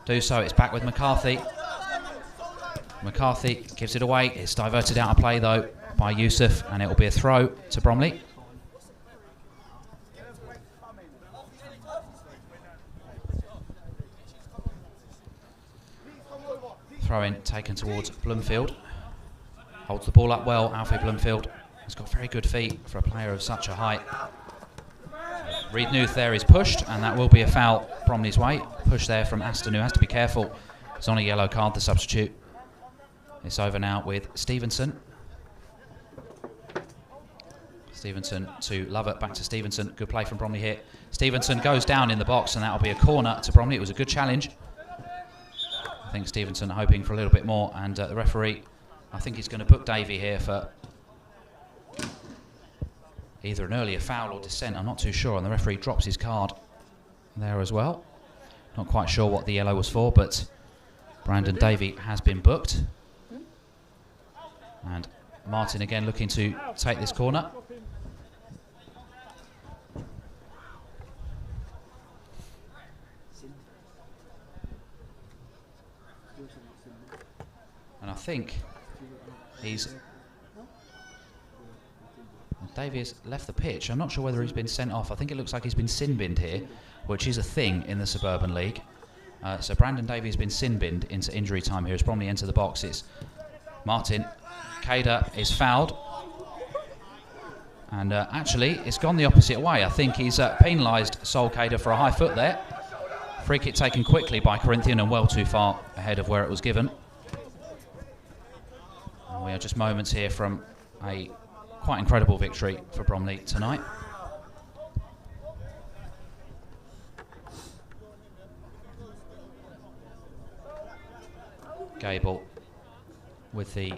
do so. It's back with McCarthy. McCarthy gives it away. It's diverted out of play though by Yusuf, and it will be a throw to Bromley. Throw in taken towards Bloomfield. Holds the ball up well, Alfie Bloomfield. He's got very good feet for a player of such a height. Reid Nuth there is pushed, and that will be a foul Bromley's way. Push there from Aston, who has to be careful. It's on a yellow card, the substitute. It's over now with Stevenson. Stevenson to Lovett, back to Stevenson. Good play from Bromley here. Stevenson goes down in the box, and that will be a corner to Bromley. It was a good challenge. I think Stevenson hoping for a little bit more, and the referee, I think he's going to book Davey here for either an earlier foul or dissent. I'm not too sure, and the referee drops his card there as well. Not quite sure what the yellow was for, but Brandon Davey has been booked. And Martin again looking to take this corner. And I think Davey has left the pitch. I'm not sure whether he's been sent off. I think it looks like he's been sin-binned here, which is a thing in the Suburban League. So Brandon Davey has been sin-binned into injury time here as Bromley enter the box. It's Martin. Kader is fouled, and actually it's gone the opposite way. I think he's penalised Sol Kader for a high foot there. Free kick taken quickly by Corinthian and well too far ahead of where it was given. And we are just moments here from a quite incredible victory for Bromley tonight. Gable with the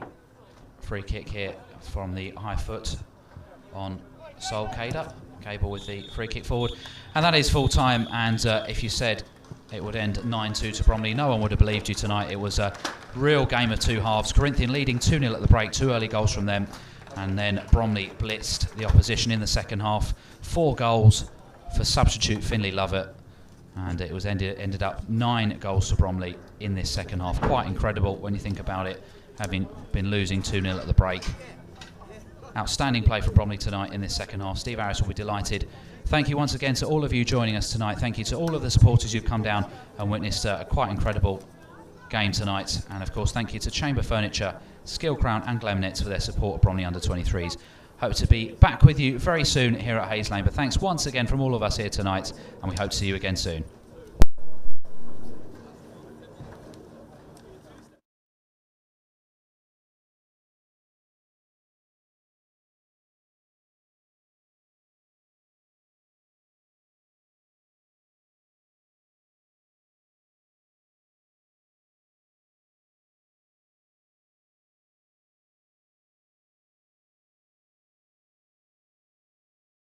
free kick here from the high foot on Sol Kader. Gable with the free kick forward, and that is full time. And if you said it would end 9-2 to Bromley, no one would have believed you tonight. It was a real game of two halves. Corinthian leading 2-0 at the break, 2 early goals from them, and then Bromley blitzed the opposition in the second half. 4 goals for substitute Finley Lovett, and it was ended up 9 goals to Bromley in this second half. Quite incredible when you think about it. having been losing 2-0 at the break. Outstanding play for Bromley tonight in this second half. Steve Harris will be delighted. Thank you once again to all of you joining us tonight. Thank you to all of the supporters who've come down and witnessed a quite incredible game tonight. And of course, thank you to Chamber Furniture, Skill Crown and Glemnitz for their support of Bromley under-23s. Hope to be back with you very soon here at Hayes Lane. But thanks once again from all of us here tonight, and we hope to see you again soon.